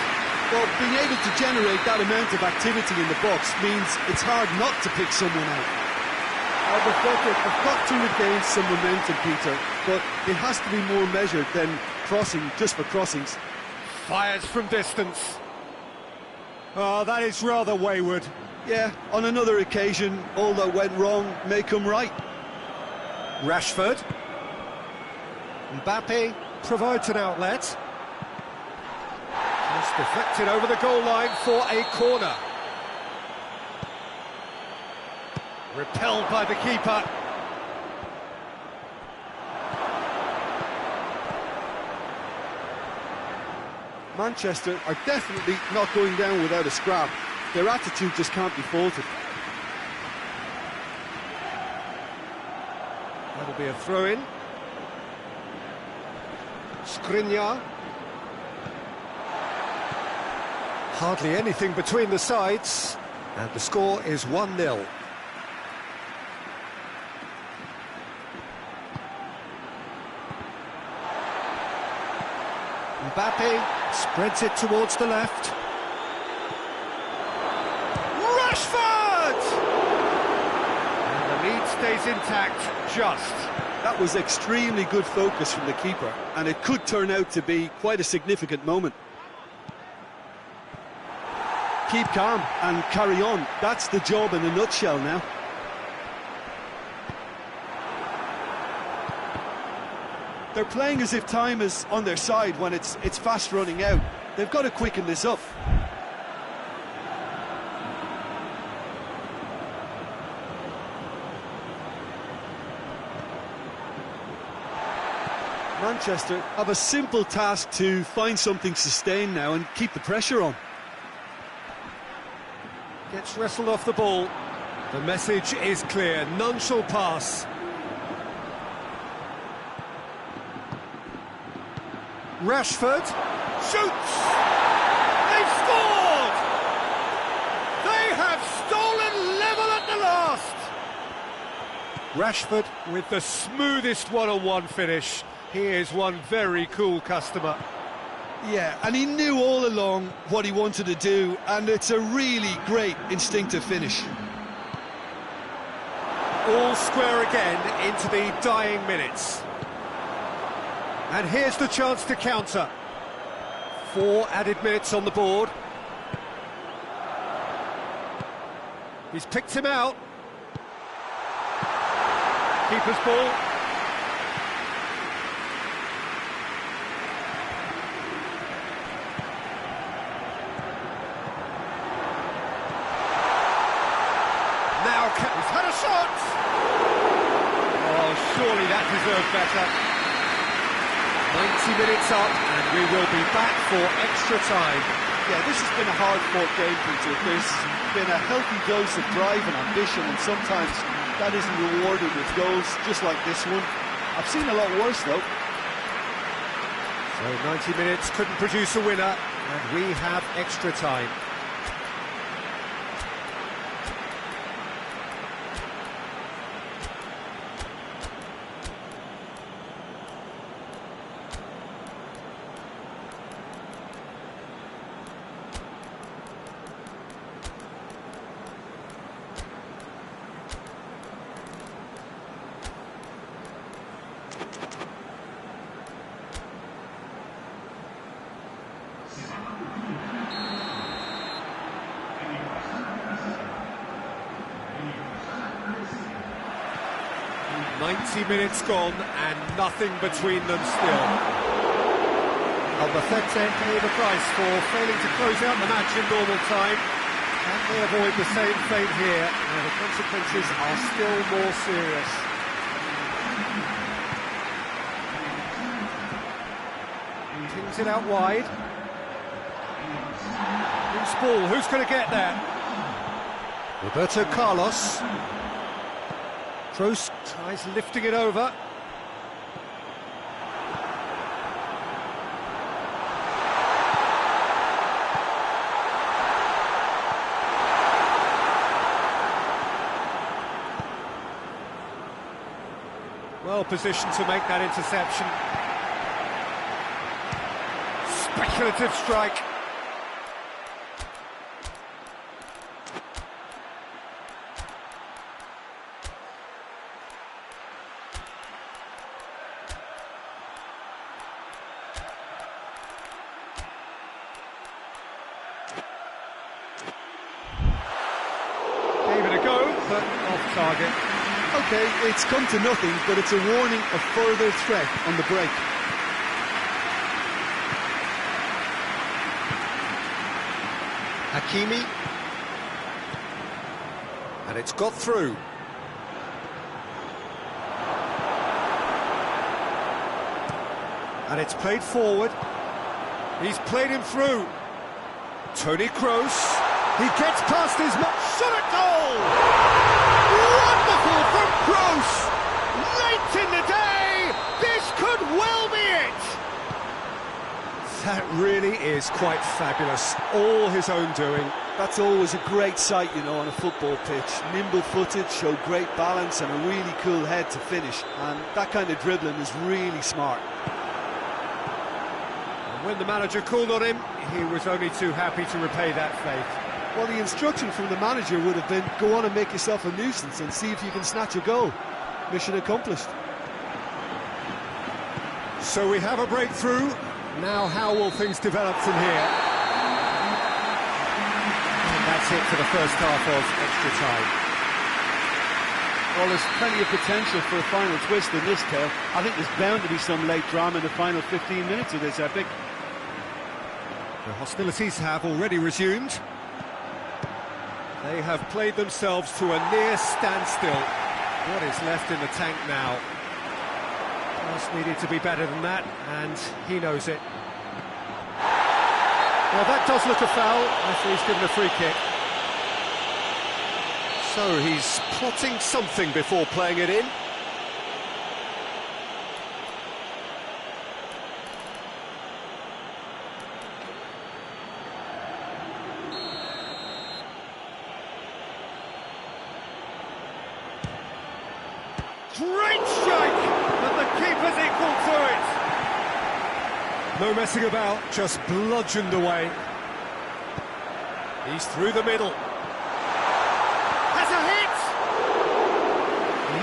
Well, being able to generate that amount of activity in the box means it's hard not to pick someone out. Our defenders have got to regain some momentum, Peter, but it has to be more measured than crossing just for crossings. Fires from distance. Oh, that is rather wayward. Yeah, on another occasion, all that went wrong may come right. Rashford. Mbappe provides an outlet. Just deflected over the goal line for a corner. Repelled by the keeper. Manchester are definitely not going down without a scrap. Their attitude just can't be faulted. That'll be a throw-in. Skriniar. Hardly anything between the sides, and the score is 1-0. Mbappe spreads it towards the left. Rashford! And the lead stays intact, just. That was extremely good focus from the keeper, and it could turn out to be quite a significant moment. Keep calm and carry on. That's the job in a nutshell now. They're playing as if time is on their side when it's fast running out. They've got to quicken this up. Manchester have a simple task to find something sustained now and keep the pressure on. Gets wrestled off the ball. The message is clear, none shall pass. Rashford shoots! They've scored! They have stolen level at the last! Rashford with the smoothest one-on-one finish. He is one very cool customer. Yeah, and he knew all along what he wanted to do, and it's a really great instinctive finish. All square again into the dying minutes. And here's the chance to counter. 4 added minutes on the board. He's picked him out. Keeper's ball. Now he's had a shot! Oh, surely that deserved better. 90 minutes up, and we will be back for extra time. Yeah, this has been a hard-fought game, Peter. There's been a healthy dose of drive and ambition, and sometimes that isn't rewarded with goals, just like this one. I've seen a lot worse, though. So 90 minutes couldn't produce a winner, and we have extra time. Minutes gone and nothing between them still. Albacete paid a price for failing to close out the match in normal time. Can they avoid the same fate here? Now the consequences are still more serious. Pings it out wide. Loose ball, who's going to get there? Roberto Carlos. Kroos tries lifting it over. Well positioned to make that interception. Speculative strike. But off target. Okay, it's come to nothing, but it's a warning of further threat on the break. Hakimi. And it's got through. And it's played forward. He's played him through. Toni Kroos. He gets past his man. Shot at goal! Wonderful from Kroos! Late in the day, this could well be it! That really is quite fabulous. All his own doing. That's always a great sight, you know, on a football pitch. Nimble-footed, show great balance and a really cool head to finish. And that kind of dribbling is really smart. And when the manager called on him, he was only too happy to repay that faith. Well, the instruction from the manager would have been, go on and make yourself a nuisance and see if you can snatch a goal. Mission accomplished. So we have a breakthrough. Now how will things develop from here? And that's it for the first half of extra time. Well, there's plenty of potential for a final twist in this tale. I think there's bound to be some late drama in the final 15 minutes of this epic. The hostilities have already resumed. They have played themselves to a near standstill. What is left in the tank now? Just needed to be better than that, and he knows it. Well, that does look a foul. Referee's given a free kick. So he's plotting something before playing it in. Great strike! And the keeper's equal to it! No messing about, just bludgeoned away. He's through the middle. Has a hit!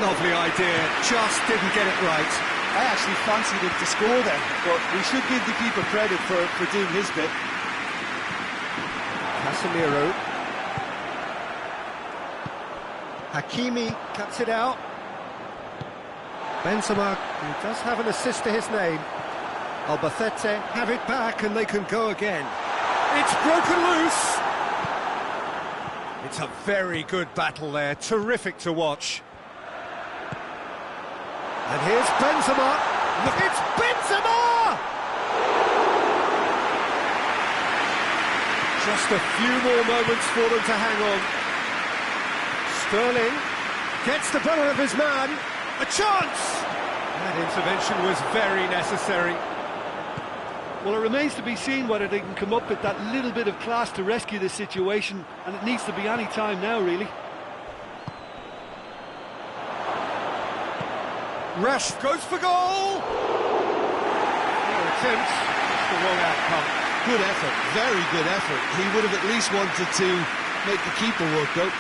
Lovely idea, just didn't get it right. I actually fancied him to score there, but we should give the keeper credit for doing his bit. Casemiro. Hakimi cuts it out. Benzema, who does have an assist to his name. Albacete have it back and they can go again. It's broken loose. It's a very good battle there, terrific to watch. And here's Benzema. Look, it's Benzema! Just a few more moments for them to hang on. Sterling gets the better of his man. A chance! That intervention was very necessary. Well, it remains to be seen whether they can come up with that little bit of class to rescue this situation, and it needs to be any time now, really. Rush goes for goal! No attempt, the wrong outcome. Good effort, very good effort. He would have at least wanted to make the keeper work, though.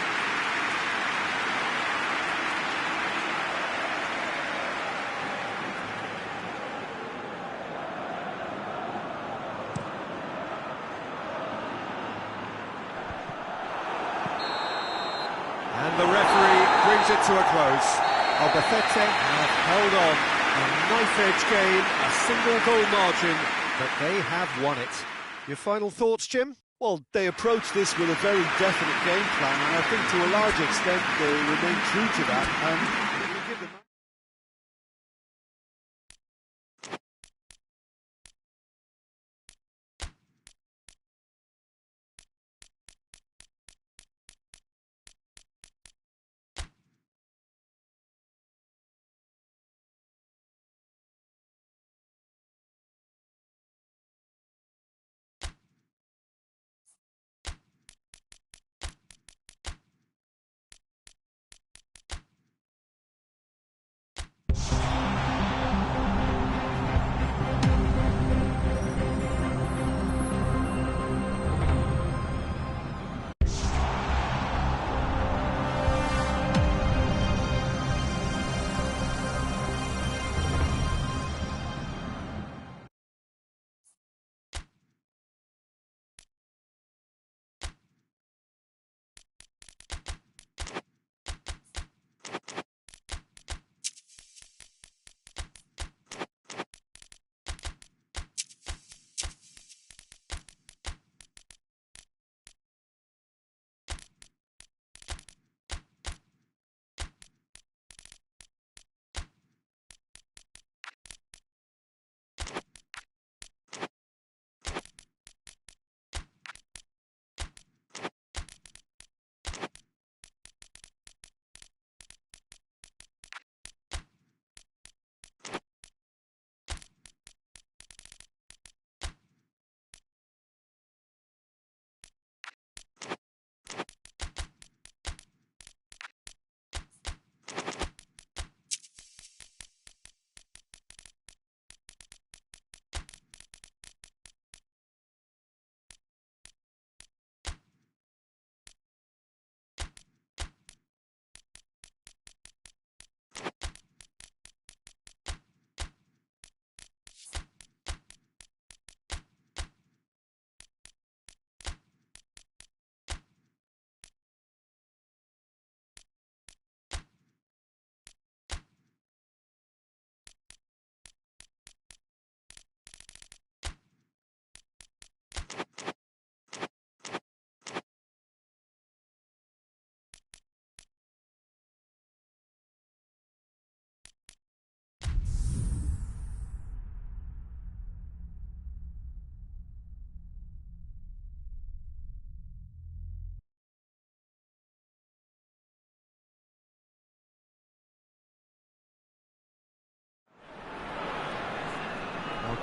And the referee brings it to a close. Albacete have held on. A knife-edge game, a single goal margin, but they have won it. Your final thoughts, Jim? Well, they approach this with a very definite game plan, and I think to a large extent they remain true to that. And give them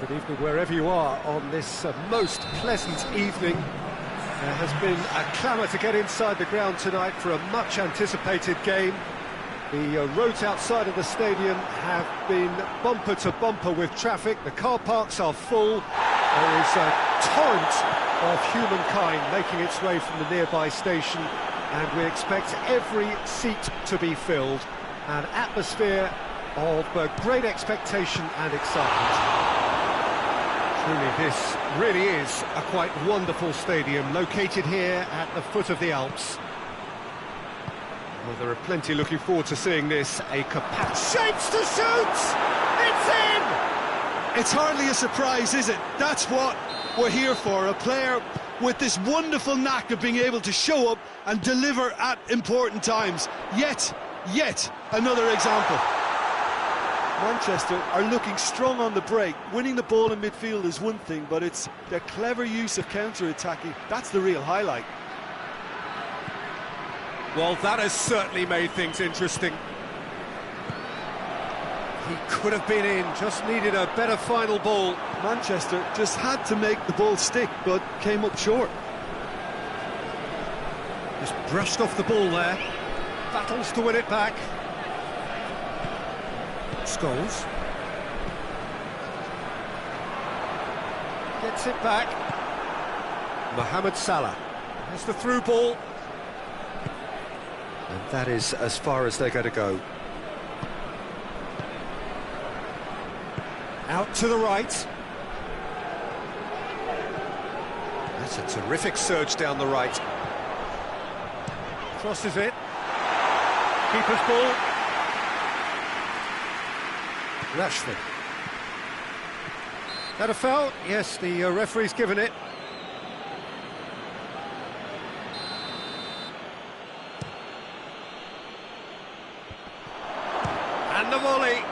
Good evening wherever you are on this most pleasant evening. There has been a clamour to get inside the ground tonight for a much-anticipated game. The roads outside of the stadium have been bumper to bumper with traffic. The car parks are full. There is a torrent of humankind making its way from the nearby station, and we expect every seat to be filled. An atmosphere of great expectation and excitement. Truly, this really is a quite wonderful stadium, located here at the foot of the Alps. Well, there are plenty looking forward to seeing this. A kupasi shapes to shoot! It's in! It's hardly a surprise, is it? That's what we're here for, a player with this wonderful knack of being able to show up and deliver at important times. Yet another example. Manchester are looking strong on the break. Winning the ball in midfield is one thing, but it's their clever use of counter-attacking. That's the real highlight. Well, that has certainly made things interesting. He could have been in, just needed a better final ball. Manchester just had to make the ball stick, but came up short. Just brushed off the ball there. Battles to win it back. Scholes gets it back. Mohamed Salah has the through ball, and that is as far as they're going to go. Out to the right. That's a terrific surge down the right. Crosses it. Keeper's ball. Rashford. That a foul? Yes, the referee's given it. And the volley.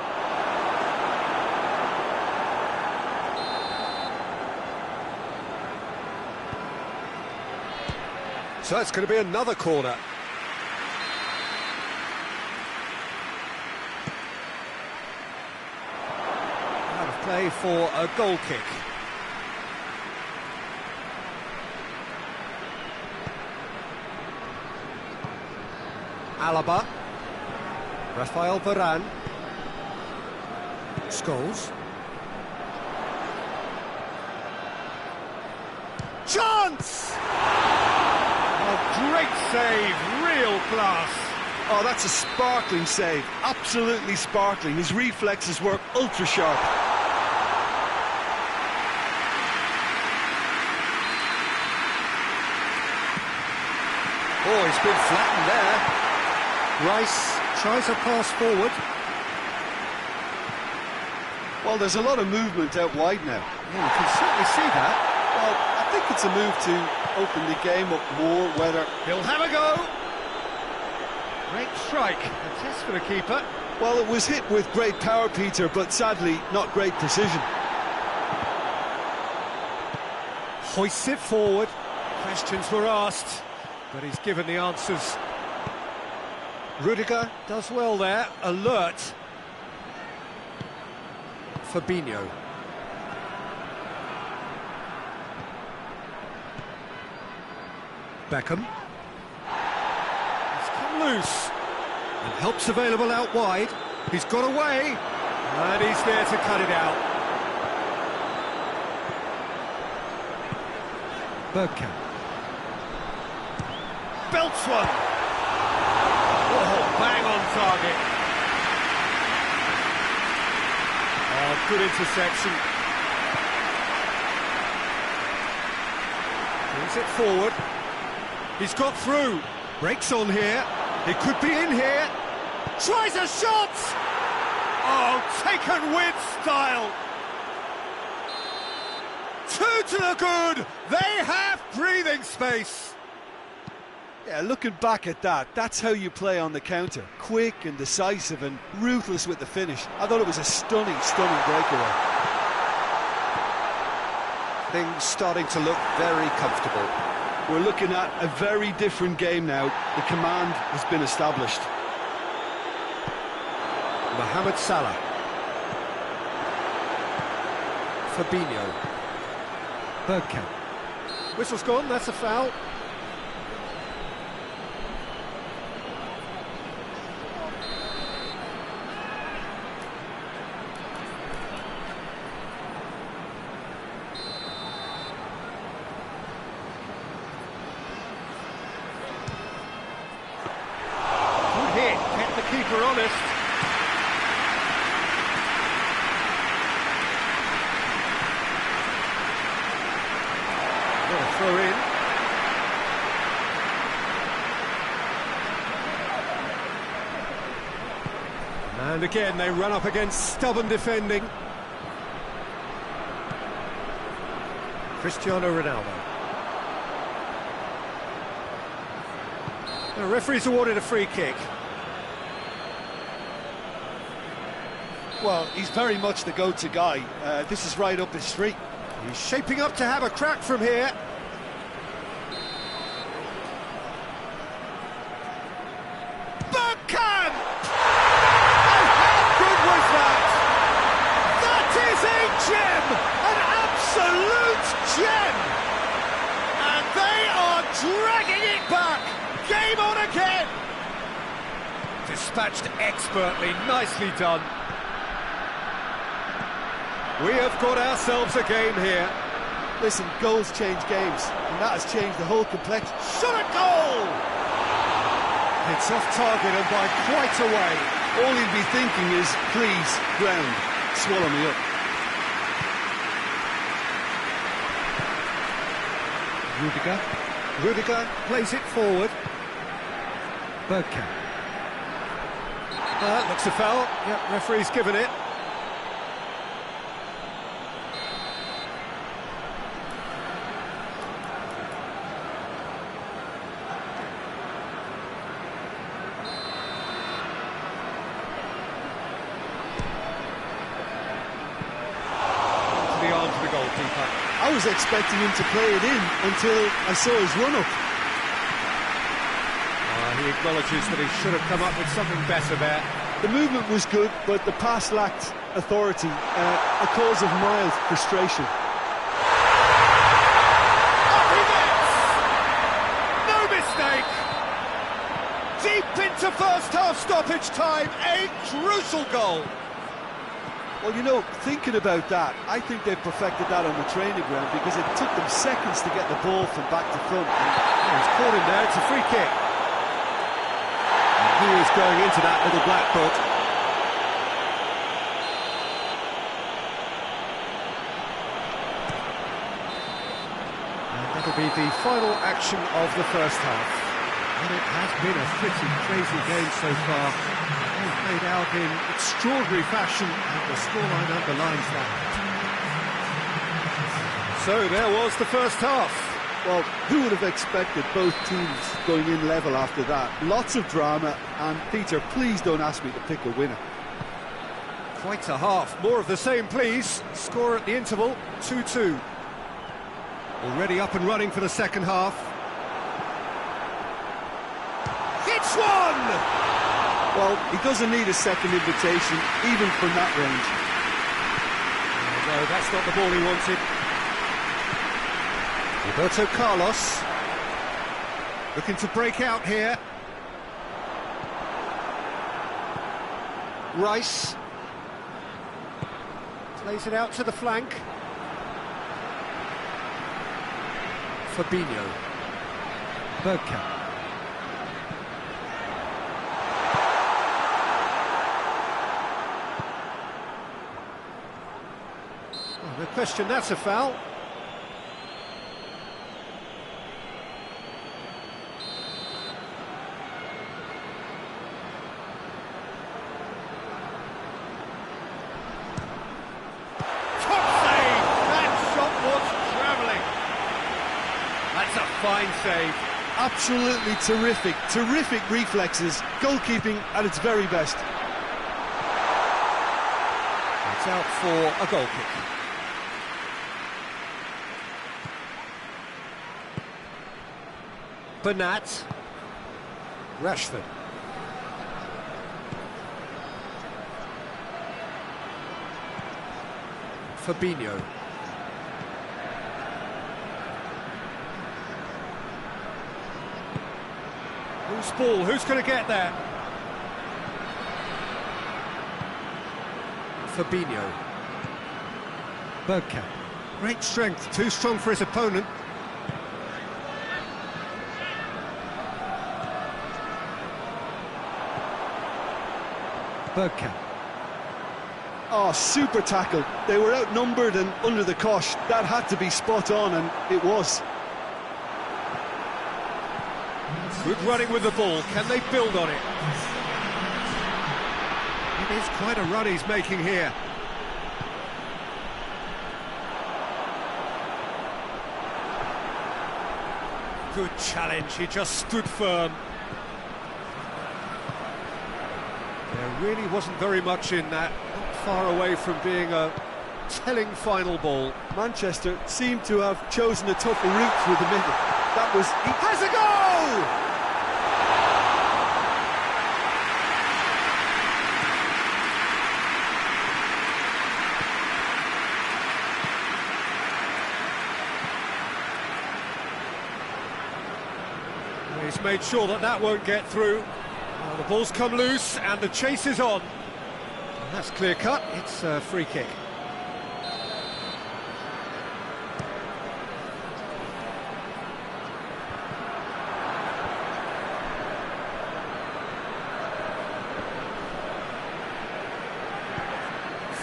So it's going to be another corner. Play for a goal kick. Alaba. Rafael Varane. Scholes. Chance! Oh, great save, real class. Oh, that's a sparkling save, absolutely sparkling. His reflexes work ultra sharp. Oh, he's been flattened there. Rice tries a pass forward. Well, there's a lot of movement out wide now. Yeah, you can certainly see that. Well, I think it's a move to open the game up more, whether... He'll have a go. Great strike. A test for the keeper. Well, it was hit with great power, Peter, but sadly, not great precision. Hoists it forward. Questions were asked, but he's given the answers. Rudiger does well there, alert. Fabinho. Beckham. He's come loose. And help's available out wide. He's got away. And he's there to cut it out. Bergkamp. Belts one. Oh, bang on target. Oh, good interception. Brings it forward. He's got through. Breaks on here. He could be in here. Tries a shot. Oh, taken with style. Two to the good. They have breathing space. Yeah, looking back at that, that's how you play on the counter. Quick and decisive and ruthless with the finish. I thought it was a stunning breakaway. Things starting to look very comfortable. We're looking at a very different game now. The command has been established. Mohamed Salah. Fabinho. Bergkamp. Whistle's gone, that's a foul. Good hit, kept the keeper honest. Throw in. And again they run up against stubborn defending. Cristiano Ronaldo. The referee's awarded a free kick. Well, he's very much the go-to guy. This is right up his street. He's shaping up to have a crack from here. Bergkamp! And how good was that? That is a gem! An absolute gem! And they are dragging it back! Game on again! Dispatched expertly, nicely done. We have got ourselves a game here. Listen, goals change games, and that has changed the whole complexion. Shot a goal! It's off target and by quite a way. All he'd be thinking is, please, ground, swallow me up. Rudiger plays it forward. Bergkamp. Looks a foul. Yep, referee's given it. I was expecting him to play it in until I saw his run-up. He acknowledges that he should have come up with something better there. The movement was good, but the pass lacked authority, a cause of mild frustration. Up he gets! No mistake! Deep into first-half stoppage time, a crucial goal! Well, you know, thinking about that, I think they've perfected that on the training ground because it took them seconds to get the ball from back to front. He's caught him there, it's a free kick. And he is going into that little black book. And that'll be the final action of the first half. And it has been a pretty crazy game so far. They've played out in extraordinary fashion, and the scoreline underlines that. So there was the first half. Well, who would have expected both teams going in level after that? Lots of drama, and Peter, please don't ask me to pick a winner. Quite a half. More of the same, please. Score at the interval, 2-2. Already up and running for the second half. It's one! Well, he doesn't need a second invitation, even from that range. No, that's not the ball he wanted. Roberto Carlos looking to break out here. Rice plays it out to the flank. Fabinho. Bergkamp. No question, that's a foul. Top save! That shot was travelling. That's a fine save. Absolutely terrific reflexes, goalkeeping at its very best. It's out for a goal kick. Bernat. Rashford. Fabinho. Loose ball, who's going to get there? Fabinho. Bergkamp. Great strength, too strong for his opponent. Bergkamp. Oh, super tackle. They were outnumbered and under the cosh. That had to be spot on, and it was. Good running with the ball. Can they build on it? It is quite a run he's making here. Good challenge, he just stood firm. There really wasn't very much in that, not far away from being a telling final ball. Manchester seemed to have chosen a tougher route through the middle. That was... He has a goal! He's made sure that that won't get through. The ball's come loose and the chase is on. And that's clear cut, it's a free kick.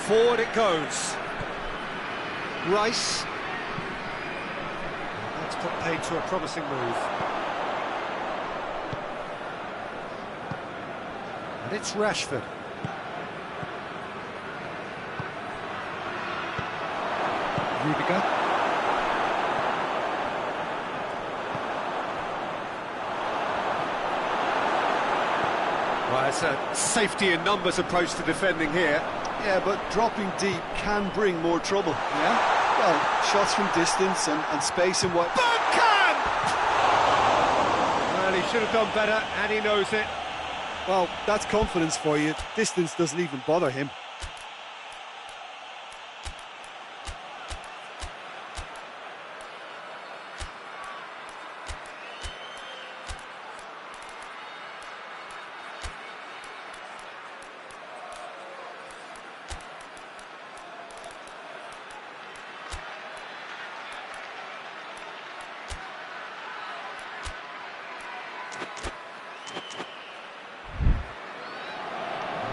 Forward it goes. Rice. That's put paid to a promising move. And it's Rashford. Rudiger. Well, it's a safety in numbers approach to defending here. Yeah, but dropping deep can bring more trouble. Yeah? Well, shots from distance and space and what... Bergkamp! Well, he should have done better, and he knows it. Well, that's confidence for you. Distance doesn't even bother him.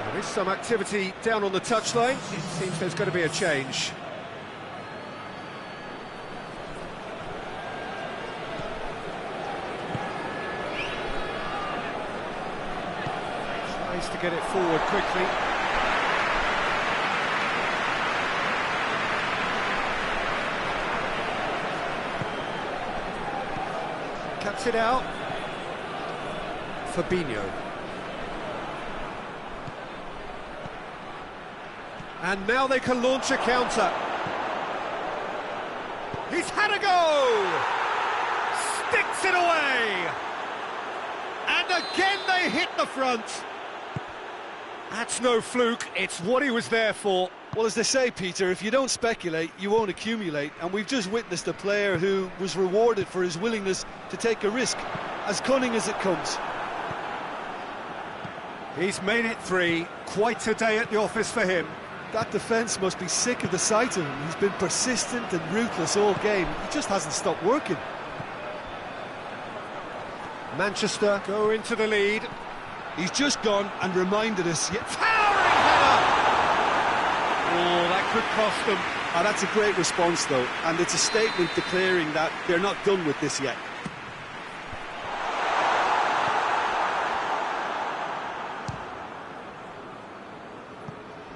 There is some activity down on the touchline. It seems there's going to be a change. Tries to get it forward quickly. Cuts it out. Fabinho. And now they can launch a counter. He's had a go! Sticks it away! And again they hit the front. That's no fluke, it's what he was there for. Well, as they say, Peter, if you don't speculate, you won't accumulate. And we've just witnessed a player who was rewarded for his willingness to take a risk, as cunning as it comes. He's made it 3, quite a day at the office for him. That defence must be sick of the sight of him. He's been persistent and ruthless all game. He just hasn't stopped working. Manchester go into the lead. He's just gone and reminded us. Towering header! Oh, that could cost them. Oh, that's a great response, though. And it's a statement declaring that they're not done with this yet.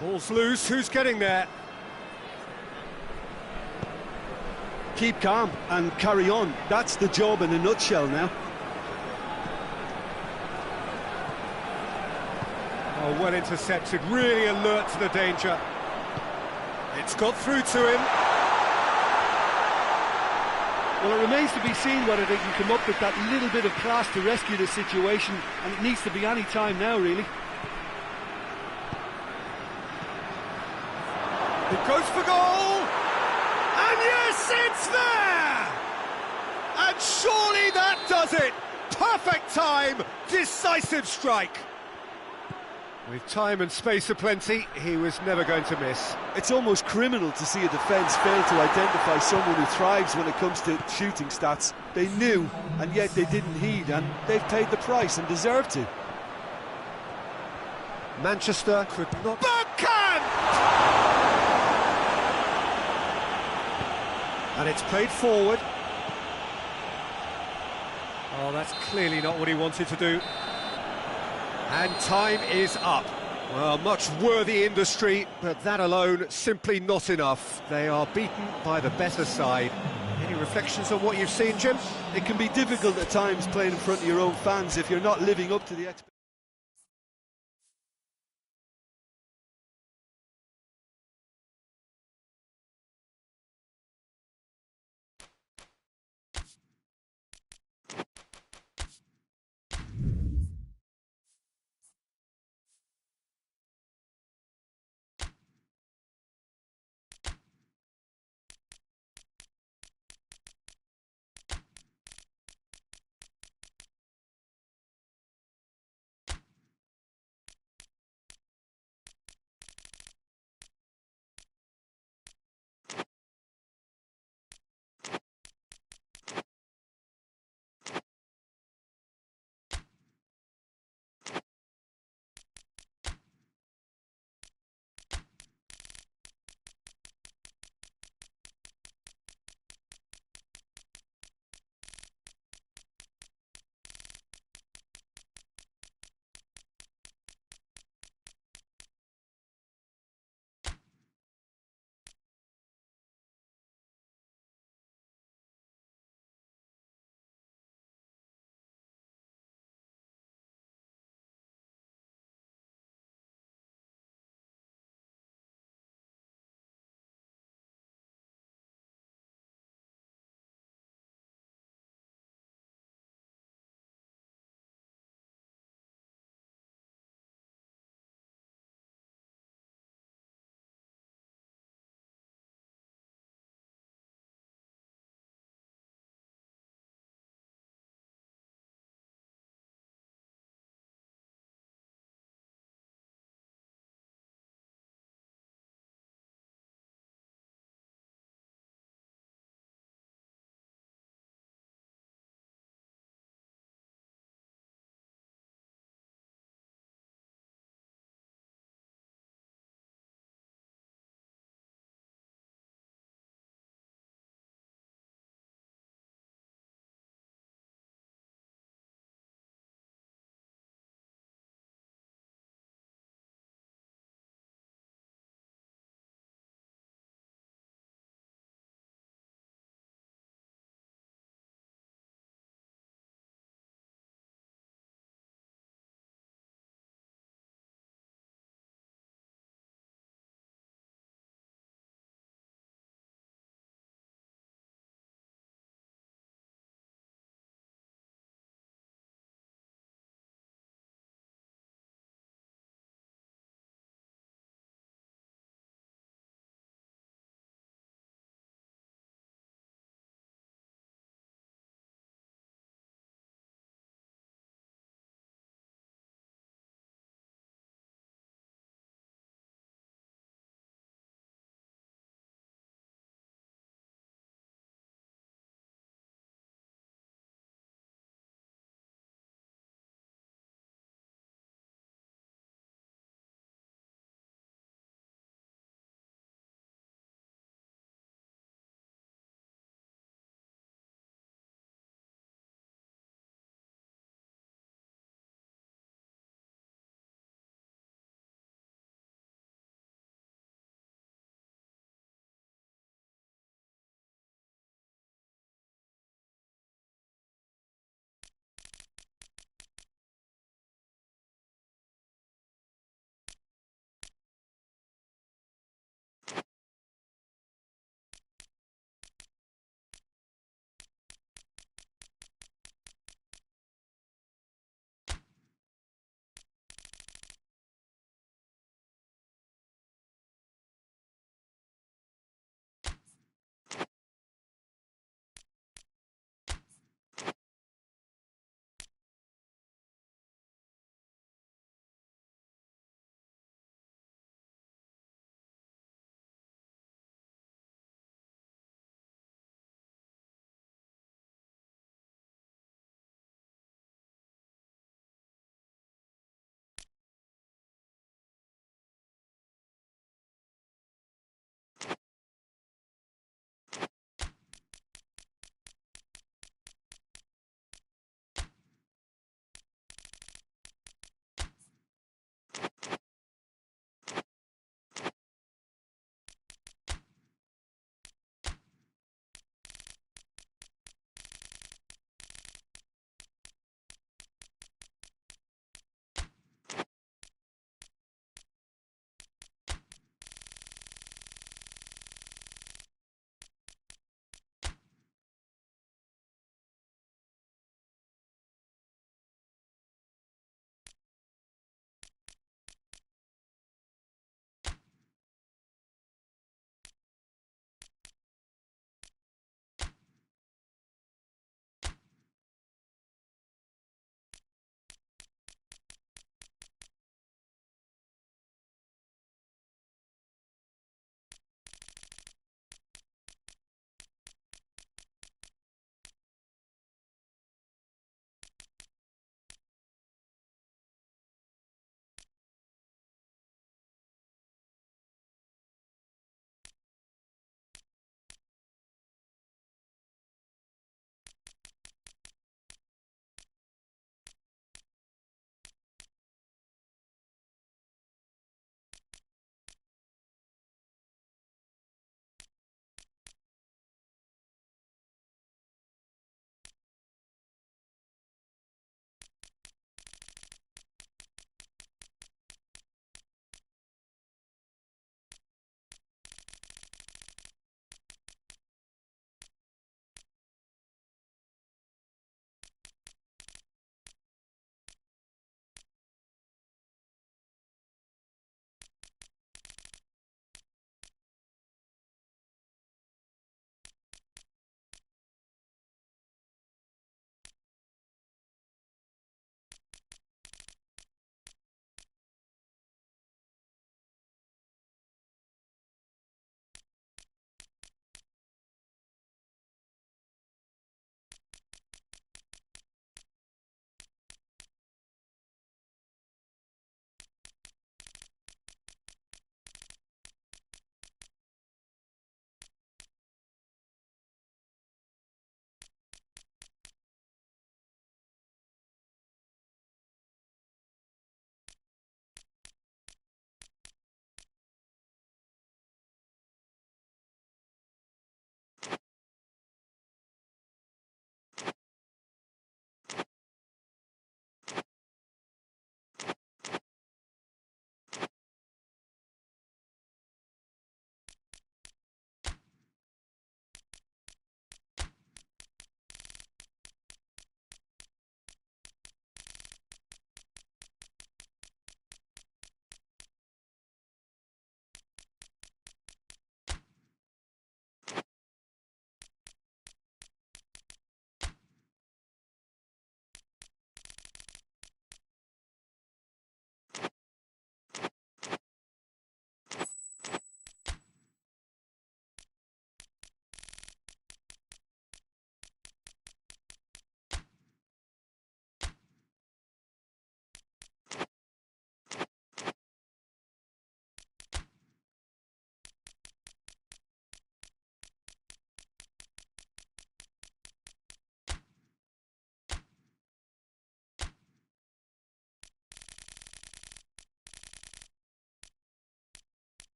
Ball's loose, who's getting there? Keep calm and carry on. That's the job in a nutshell now. Oh, well intercepted, really alert to the danger. It's got through to him. Well, it remains to be seen whether they can come up with that little bit of class to rescue the situation, and it needs to be any time now, really. It goes for goal! And yes, it's there! And surely that does it! perfect time, decisive strike. With time and space aplenty, he was never going to miss. It's almost criminal to see a defence fail to identify someone who thrives when it comes to shooting stats. They knew, and yet they didn't heed, and they've paid the price and deserve to. Manchester could not... Backhand! And it's played forward. Oh, that's clearly not what he wanted to do. And time is up. Well, much worthy industry, but that alone simply not enough. They are beaten by the better side. Any reflections on what you've seen, Jim? It can be difficult at times playing in front of your own fans if you're not living up to the expectations.